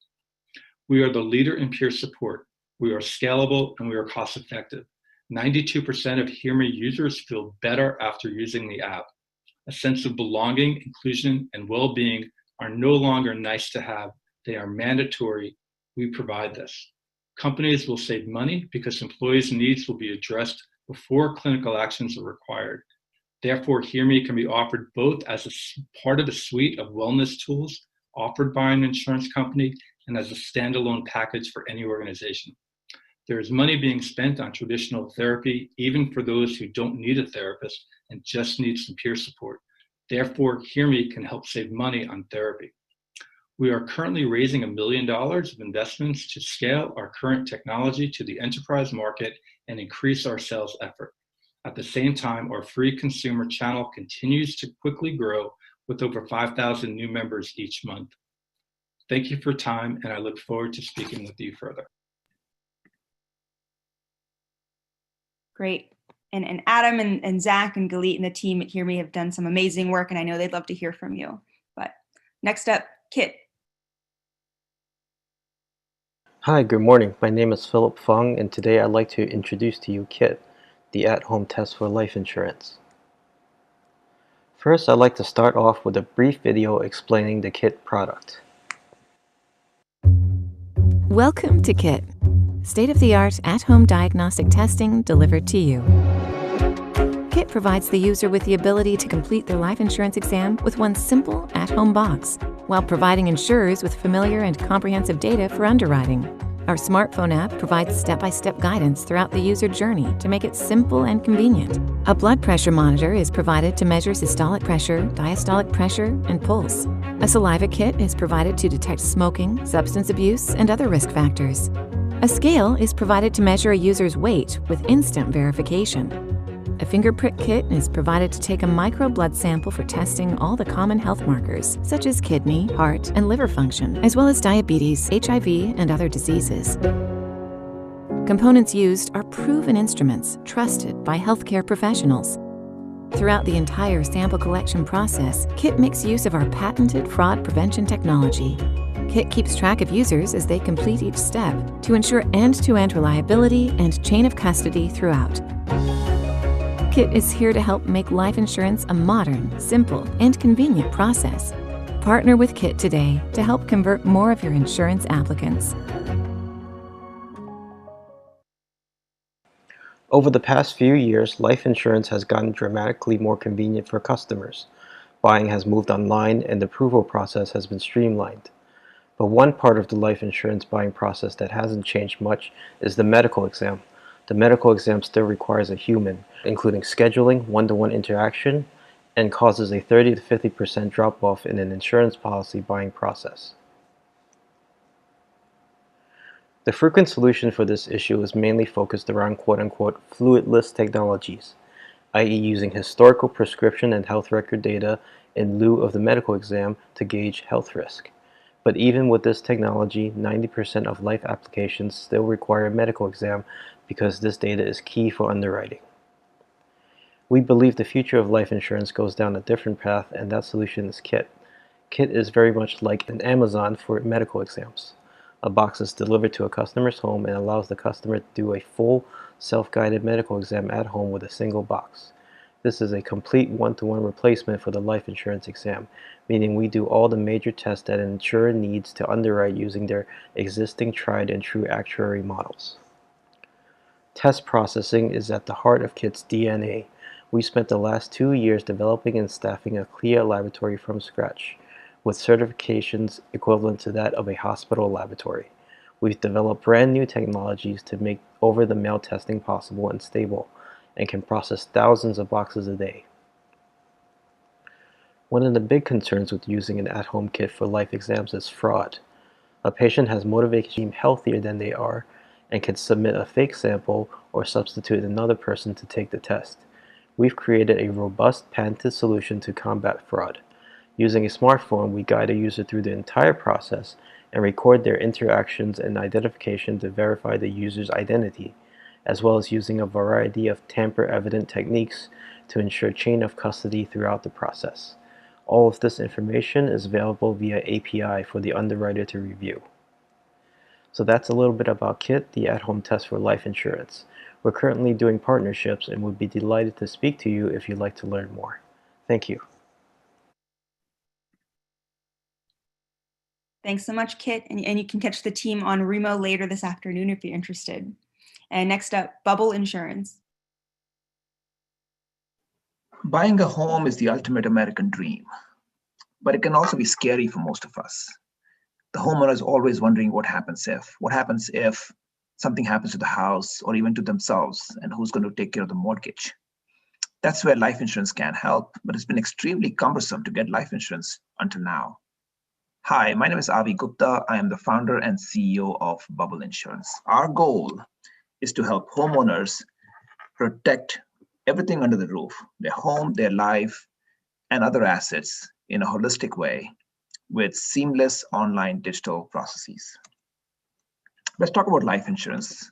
We are the leader in peer support. We are scalable, and we are cost-effective. 92% of HearMe users feel better after using the app. A sense of belonging, inclusion, and well-being are no longer nice to have. They are mandatory. We provide this. Companies will save money because employees' needs will be addressed before clinical actions are required. Therefore, HearMe can be offered both as a part of a suite of wellness tools offered by an insurance company and as a standalone package for any organization. There is money being spent on traditional therapy, even for those who don't need a therapist and just need some peer support. Therefore, HearMe can help save money on therapy. We are currently raising $1 million of investments to scale our current technology to the enterprise market and increase our sales effort. At the same time, our free consumer channel continues to quickly grow with over 5,000 new members each month. Thank you for your time, and I look forward to speaking with you further. Great. And Adam and Zach and Galit and the team at HearMe have done some amazing work, and I know they'd love to hear from you. But next up, Kit. Hi, good morning. My name is Philip Fung, and today I'd like to introduce to you KIT, the at-home test for life insurance. First, I'd like to start off with a brief video explaining the KIT product. Welcome to KIT, state-of-the-art at-home diagnostic testing delivered to you. KIT provides the user with the ability to complete their life insurance exam with one simple at-home box, while providing insurers with familiar and comprehensive data for underwriting. Our smartphone app provides step-by-step guidance throughout the user journey to make it simple and convenient. A blood pressure monitor is provided to measure systolic pressure, diastolic pressure, and pulse. A saliva kit is provided to detect smoking, substance abuse, and other risk factors. A scale is provided to measure a user's weight with instant verification. A finger prick kit is provided to take a micro blood sample for testing all the common health markers, such as kidney, heart, and liver function, as well as diabetes, HIV, and other diseases. Components used are proven instruments trusted by healthcare professionals. Throughout the entire sample collection process, KIT makes use of our patented fraud prevention technology. KIT keeps track of users as they complete each step to ensure end-to-end reliability and chain of custody throughout. KIT is here to help make life insurance a modern, simple, and convenient process. Partner with KIT today to help convert more of your insurance applicants. Over the past few years, life insurance has gotten dramatically more convenient for customers. Buying has moved online and the approval process has been streamlined. But one part of the life insurance buying process that hasn't changed much is the medical exam. The medical exam still requires a human, including scheduling, one-to-one interaction, and causes a 30 to 50% drop-off in an insurance policy buying process. The frequent solution for this issue is mainly focused around quote-unquote fluidless technologies, i.e. using historical prescription and health record data in lieu of the medical exam to gauge health risk. But even with this technology, 90% of life applications still require a medical exam because this data is key for underwriting. We believe the future of life insurance goes down a different path, and that solution is KIT. KIT is very much like an Amazon for medical exams. A box is delivered to a customer's home and allows the customer to do a full self-guided medical exam at home with a single box. This is a complete one-to-one replacement for the life insurance exam, meaning we do all the major tests that an insurer needs to underwrite using their existing tried and true actuary models. Test processing is at the heart of KIT's DNA. We spent the last 2 years developing and staffing a CLIA laboratory from scratch, with certifications equivalent to that of a hospital laboratory. We've developed brand new technologies to make over-the-mail testing possible and stable, and can process thousands of boxes a day. One of the big concerns with using an at-home kit for life exams is fraud. A patient has motivation to seem healthier than they are and can submit a fake sample or substitute another person to take the test. We've created a robust patented solution to combat fraud. Using a smartphone, we guide a user through the entire process and record their interactions and identification to verify the user's identity, as well as using a variety of tamper-evident techniques to ensure chain of custody throughout the process. All of this information is available via API for the underwriter to review. So that's a little bit about KIT, the at-home test for life insurance. We're currently doing partnerships and would be delighted to speak to you if you'd like to learn more. Thank you. Thanks so much, KIT, and you can catch the team on Remo later this afternoon if you're interested. And next up, Bubble Insurance. Buying a home is the ultimate American dream, but it can also be scary for most of us. The homeowner is always wondering what happens if something happens to the house or even to themselves, and who's going to take care of the mortgage. That's where life insurance can help, but it's been extremely cumbersome to get life insurance until now. Hi, my name is Avi Gupta. I am the founder and CEO of Bubble Insurance. Our goal is to help homeowners protect everything under the roof, their home, their life, and other assets in a holistic way with seamless online digital processes. Let's talk about life insurance.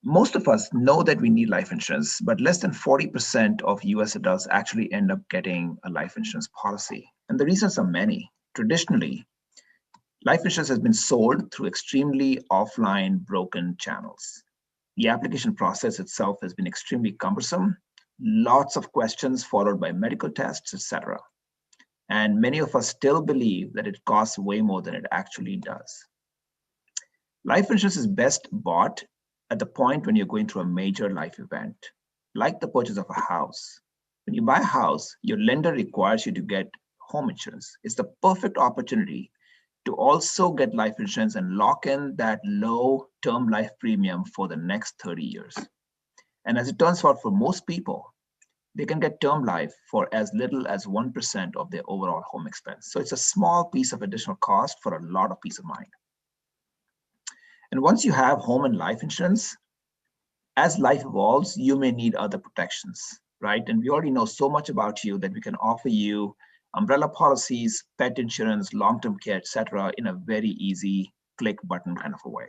Most of us know that we need life insurance, but less than 40% of US adults actually end up getting a life insurance policy. And the reasons are many. Traditionally, Life insurance has been sold through extremely offline, broken channels. The application process itself has been extremely cumbersome, lots of questions followed by medical tests, etc. And many of us still believe that it costs way more than it actually does. Life insurance is best bought at the point when you're going through a major life event, like the purchase of a house. When you buy a house, your lender requires you to get home insurance. It's the perfect opportunity to also get life insurance and lock in that low term life premium for the next 30 years. And as it turns out, for most people, they can get term life for as little as 1% of their overall home expense. So it's a small piece of additional cost for a lot of peace of mind. And once you have home and life insurance, as life evolves, you may need other protections, right? And we already know so much about you that we can offer you umbrella policies, pet insurance, long-term care, etc., in a very easy click button kind of a way.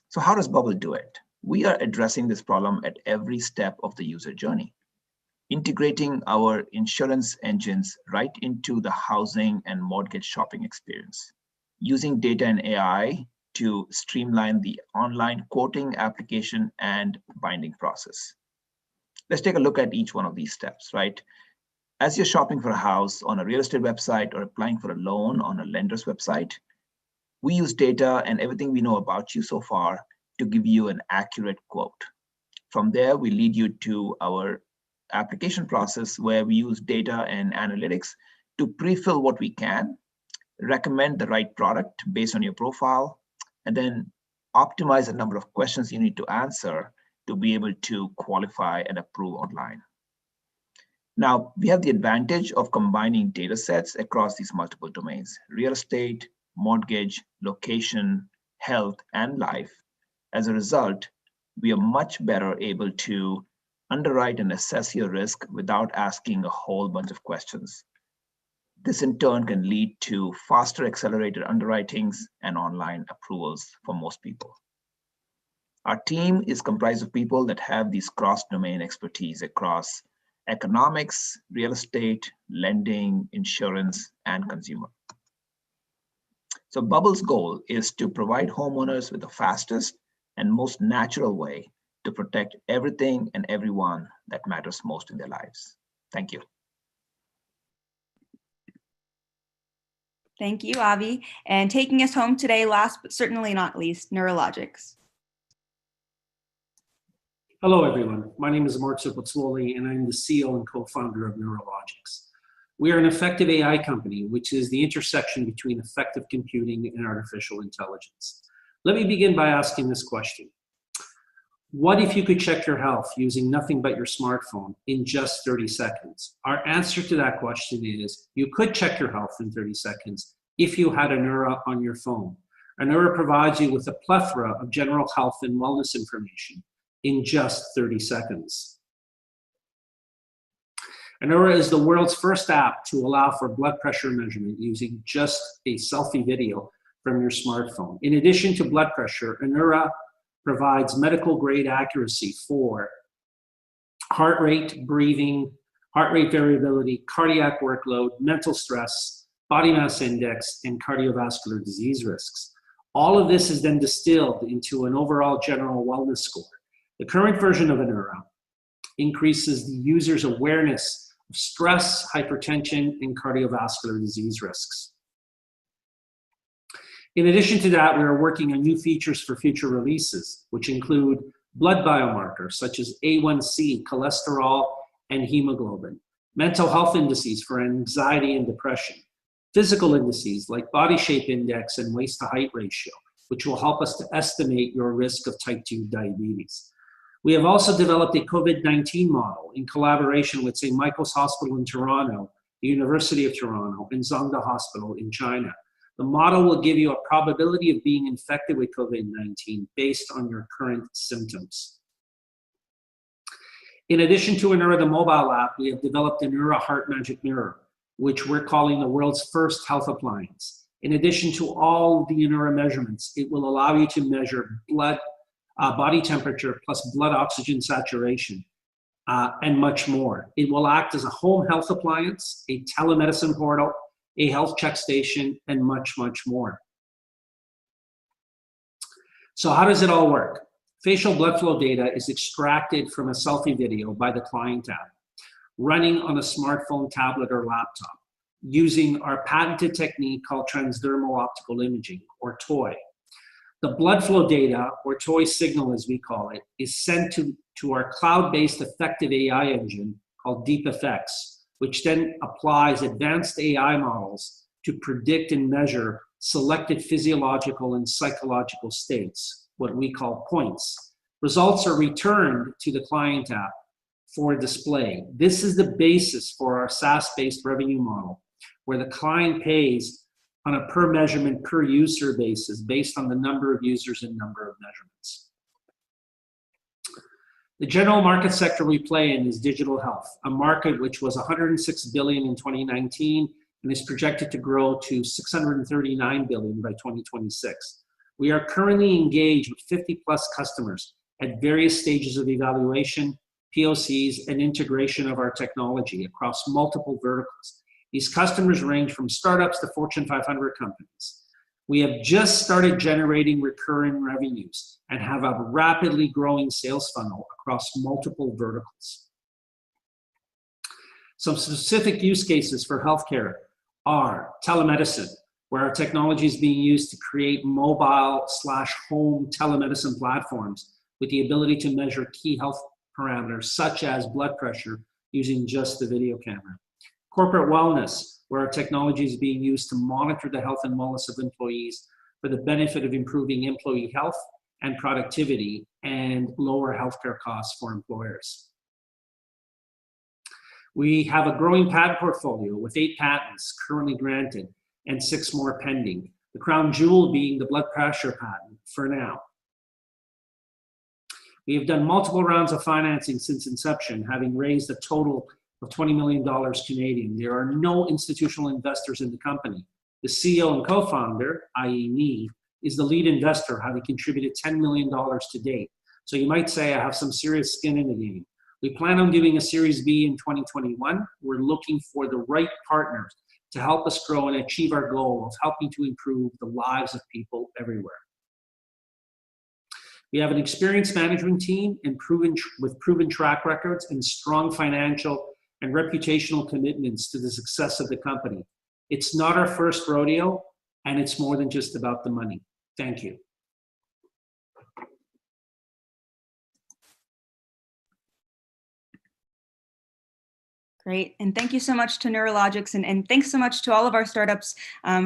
So how does Bubble do it? We are addressing this problem at every step of the user journey, integrating our insurance engines right into the housing and mortgage shopping experience, using data and AI to streamline the online quoting, application, and binding process. Let's take a look at each one of these steps, right? As you're shopping for a house on a real estate website or applying for a loan on a lender's website, we use data and everything we know about you so far to give you an accurate quote. From there, we lead you to our application process where we use data and analytics to pre-fill what we can, recommend the right product based on your profile, and then optimize the number of questions you need to answer to be able to qualify and approve online. Now, we have the advantage of combining data sets across these multiple domains: real estate, mortgage, location, health, and life. As a result, we are much better able to underwrite and assess your risk without asking a whole bunch of questions. This in turn can lead to faster accelerated underwritings and online approvals for most people. Our team is comprised of people that have these cross-domain expertise across economics, real estate, lending, insurance, and consumer. So Bubble's goal is to provide homeowners with the fastest and most natural way to protect everything and everyone that matters most in their lives. Thank you. Thank you, Avi. And taking us home today, last but certainly not least, Neurologics. Hello, everyone. My name is Mark Cipozzoli, and I'm the CEO and co-founder of Neurologics. We are an effective AI company, which is the intersection between effective computing and artificial intelligence. Let me begin by asking this question. What if you could check your health using nothing but your smartphone in just 30 seconds? Our answer to that question is you could check your health in 30 seconds if you had Anura on your phone. Anura provides you with a plethora of general health and wellness information in just 30 seconds. Anura is the world's first app to allow for blood pressure measurement using just a selfie video from your smartphone. In addition to blood pressure, Anura provides medical grade accuracy for heart rate, breathing, heart rate variability, cardiac workload, mental stress, body mass index, and cardiovascular disease risks. All of this is then distilled into an overall general wellness score. The current version of Anura increases the user's awareness of stress, hypertension, and cardiovascular disease risks. In addition to that, we are working on new features for future releases, which include blood biomarkers such as A1C, cholesterol, and hemoglobin, mental health indices for anxiety and depression, physical indices like body shape index and waist to height ratio, which will help us to estimate your risk of type 2 diabetes. We have also developed a COVID-19 model in collaboration with St. Michael's Hospital in Toronto, the University of Toronto, and Zhengda Hospital in China. The model will give you a probability of being infected with COVID-19 based on your current symptoms. In addition to Anura, the mobile app, we have developed Anura Heart Magic Mirror, which we're calling the world's first health appliance. In addition to all the Anura measurements, it will allow you to measure body temperature plus blood oxygen saturation, and much more. It will act as a home health appliance, a telemedicine portal, a health check station, and much, much more. So how does it all work? Facial blood flow data is extracted from a selfie video by the client app, running on a smartphone, tablet, or laptop, using our patented technique called transdermal optical imaging, or TOI. The blood flow data, or TOI signal as we call it, is sent to our cloud-based effective AI engine called DeepFX, which then applies advanced AI models to predict and measure selected physiological and psychological states, what we call points. Results are returned to the client app for display. This is the basis for our SaaS-based revenue model, where the client pays on a per measurement, per user basis based on the number of users and number of measurements. The general market sector we play in is digital health, a market which was $106 billion in 2019 and is projected to grow to $639 billion by 2026. We are currently engaged with 50 plus customers at various stages of evaluation, POCs, and integration of our technology across multiple verticals. These customers range from startups to Fortune 500 companies. We have just started generating recurring revenues and have a rapidly growing sales funnel across multiple verticals. Some specific use cases for healthcare are telemedicine, where our technology is being used to create mobile/home telemedicine platforms with the ability to measure key health parameters such as blood pressure using just the video camera. Corporate wellness, where our technology is being used to monitor the health and wellness of employees for the benefit of improving employee health and productivity and lower healthcare costs for employers. We have a growing patent portfolio with 8 patents currently granted and 6 more pending, the crown jewel being the blood pressure patent for now. We have done multiple rounds of financing since inception, having raised a total of $20 million Canadian. There are no institutional investors in the company. The CEO and co-founder, i.e. me, is the lead investor, having contributed $10 million to date. So you might say I have some serious skin in the game. We plan on doing a Series B in 2021. We're looking for the right partners to help us grow and achieve our goal of helping to improve the lives of people everywhere. We have an experienced management team and proven track records and strong financial and reputational commitments to the success of the company. It's not our first rodeo, and it's more than just about the money. Thank you. Great, and thank you so much to Neurologics, and thanks so much to all of our startups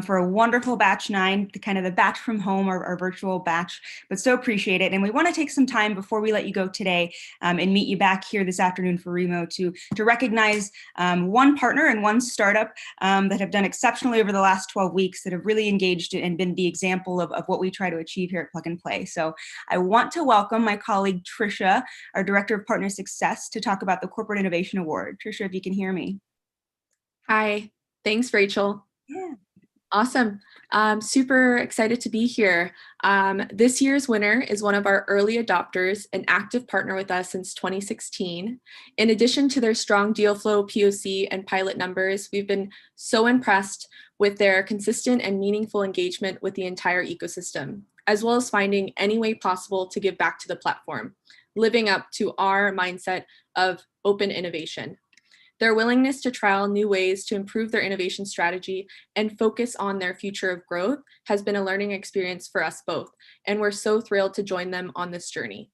for a wonderful batch 9, kind of the batch from home, our virtual batch, but so appreciate it. And we want to take some time before we let you go today and meet you back here this afternoon for Remo to recognize one partner and one startup that have done exceptionally over the last 12 weeks, that have really engaged and been the example of what we try to achieve here at Plug and Play. So I want to welcome my colleague Trisha, our Director of Partner Success, to talk about the Corporate Innovation Award. Trisha, if you can hear me. Hi, thanks, Rachel. Yeah. Awesome. Super excited to be here. This year's winner is one of our early adopters, an active partner with us since 2016. In addition to their strong deal flow, POC, and pilot numbers, we've been so impressed with their consistent and meaningful engagement with the entire ecosystem, as well as finding any way possible to give back to the platform, living up to our mindset of open innovation. Their willingness to trial new ways to improve their innovation strategy and focus on their future of growth has been a learning experience for us both, and we're so thrilled to join them on this journey.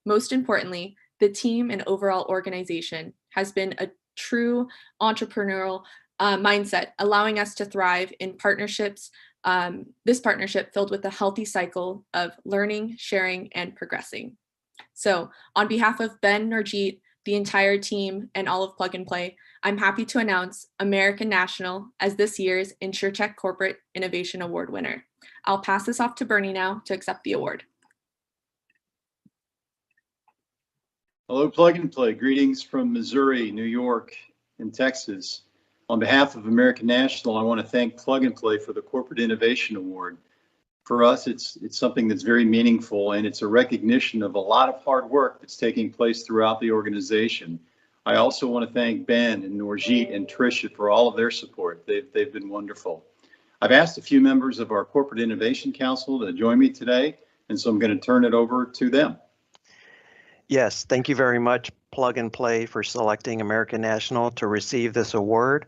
Most importantly, the team and overall organization has been a true entrepreneurial mindset, allowing us to thrive in partnerships, this partnership filled with a healthy cycle of learning, sharing, and progressing. So on behalf of Ben, Nurjit, the entire team, and all of Plug and Play, I'm happy to announce American National as this year's InsurTech Corporate Innovation Award winner. I'll pass this off to Bernie now to accept the award. Hello, Plug and Play. Greetings from Missouri, New York, and Texas. On behalf of American National, I want to thank Plug and Play for the Corporate Innovation Award. For us, it's something that's very meaningful, and it's a recognition of a lot of hard work that's taking place throughout the organization. I also want to thank Ben and Norjeet and Tricia for all of their support. They've been wonderful. I've asked a few members of our Corporate Innovation Council to join me today, and so I'm going to turn it over to them. Yes, thank you very much, Plug and Play, for selecting American National to receive this award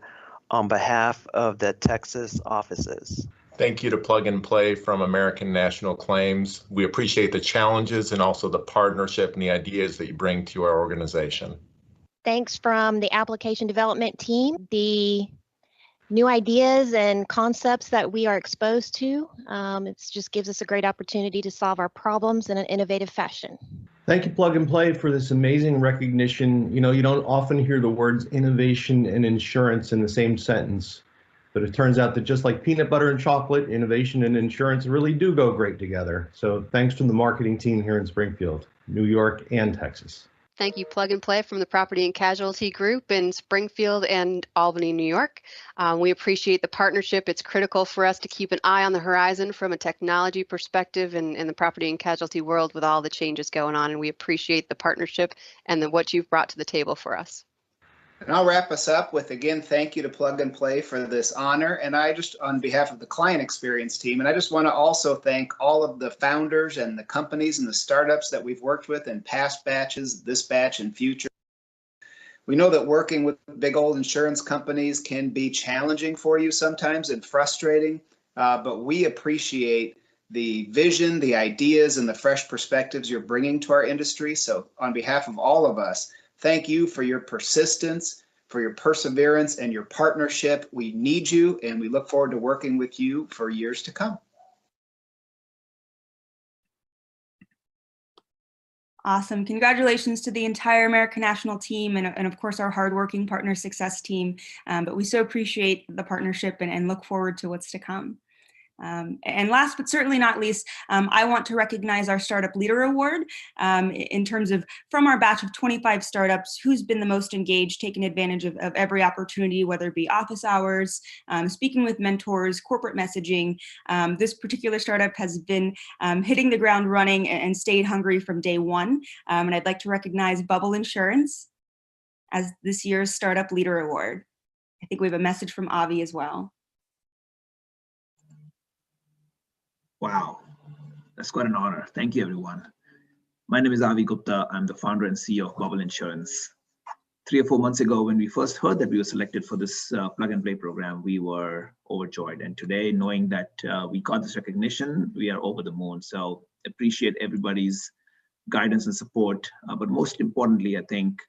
on behalf of the Texas offices. Thank you to Plug and Play from American National Claims. We appreciate the challenges and also the partnership and the ideas that you bring to our organization. Thanks from the application development team. The new ideas and concepts that we are exposed to, it just gives us a great opportunity to solve our problems in an innovative fashion. Thank you, Plug and Play, for this amazing recognition. You know, you don't often hear the words innovation and insurance in the same sentence, but it turns out that just like peanut butter and chocolate, innovation and insurance really do go great together. So thanks to the marketing team here in Springfield, New York, and Texas. Thank you, Plug and Play, from the Property and Casualty Group in Springfield and Albany, New York. We appreciate the partnership. It's critical for us to keep an eye on the horizon from a technology perspective in the property and casualty world with all the changes going on. And we appreciate the partnership and what you've brought to the table for us. And I'll wrap us up with, again, thank you to Plug and Play for this honor. And I just, on behalf of the client experience team, and I just want to also thank all of the founders and the companies and the startups that we've worked with in past batches, this batch, and future. We know that working with big old insurance companies can be challenging for you sometimes and frustrating, but we appreciate the vision, the ideas, and the fresh perspectives you're bringing to our industry. So on behalf of all of us, thank you for your persistence, for your perseverance, and your partnership. We need you, and we look forward to working with you for years to come. Awesome. Congratulations to the entire American National team and of course, our hardworking partner success team. But we so appreciate the partnership and look forward to what's to come. And last but certainly not least, I want to recognize our Startup Leader Award in terms of from our batch of 25 startups, who's been the most engaged, taking advantage of every opportunity, whether it be office hours, speaking with mentors, corporate messaging. This particular startup has been hitting the ground running and stayed hungry from day one. And I'd like to recognize Bubble Insurance as this year's Startup Leader Award. I think we have a message from Avi as well. Wow, that's quite an honor. Thank you, everyone. My name is Avi Gupta. I'm the founder and CEO of Bubble Insurance. 3 or 4 months ago, when we first heard that we were selected for this plug and play program, we were overjoyed. And today, knowing that we got this recognition, we are over the moon. So appreciate everybody's guidance and support. But most importantly, I think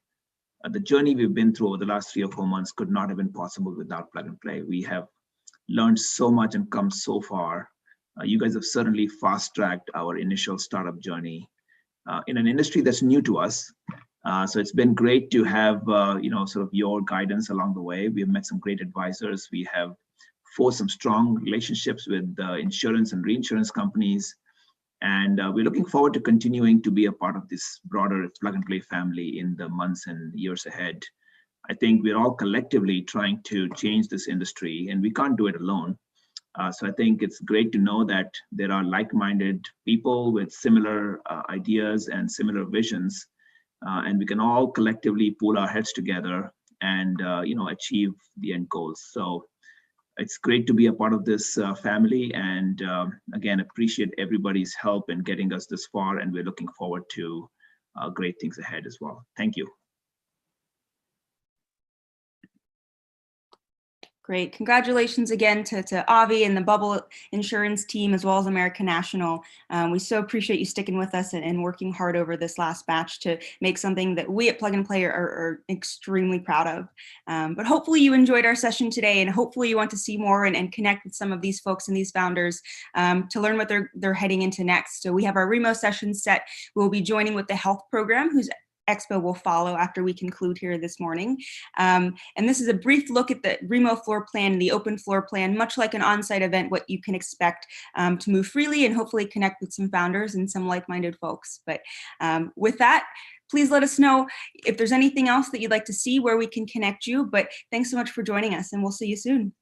the journey we've been through over the last 3 or 4 months could not have been possible without plug and play. We have learned so much and come so far. You guys have certainly fast-tracked our initial startup journey in an industry that's new to us. So it's been great to have sort of your guidance along the way. We have met some great advisors. We have forged some strong relationships with insurance and reinsurance companies. And we're looking forward to continuing to be a part of this broader plug and play family in the months and years ahead. I think we're all collectively trying to change this industry, and we can't do it alone. So I think it's great to know that there are like-minded people with similar ideas and similar visions, and we can all collectively pull our heads together and achieve the end goals. So it's great to be a part of this family, and again, appreciate everybody's help in getting us this far, and we're looking forward to great things ahead as well. Thank you. Great. Congratulations again to Avi and the Bubble Insurance team, as well as American National. We so appreciate you sticking with us and working hard over this last batch to make something that we at Plug and Play are extremely proud of. But hopefully you enjoyed our session today, and hopefully you want to see more and connect with some of these folks and these founders to learn what they're heading into next. So we have our Remo session set. We'll be joining with the health program, whose Expo will follow after we conclude here this morning. And this is a brief look at the Remo floor plan and the open floor plan, much like an on-site event, what you can expect to move freely and hopefully connect with some founders and some like-minded folks. But with that, please let us know if there's anything else that you'd like to see, where we can connect you. But thanks so much for joining us, and we'll see you soon.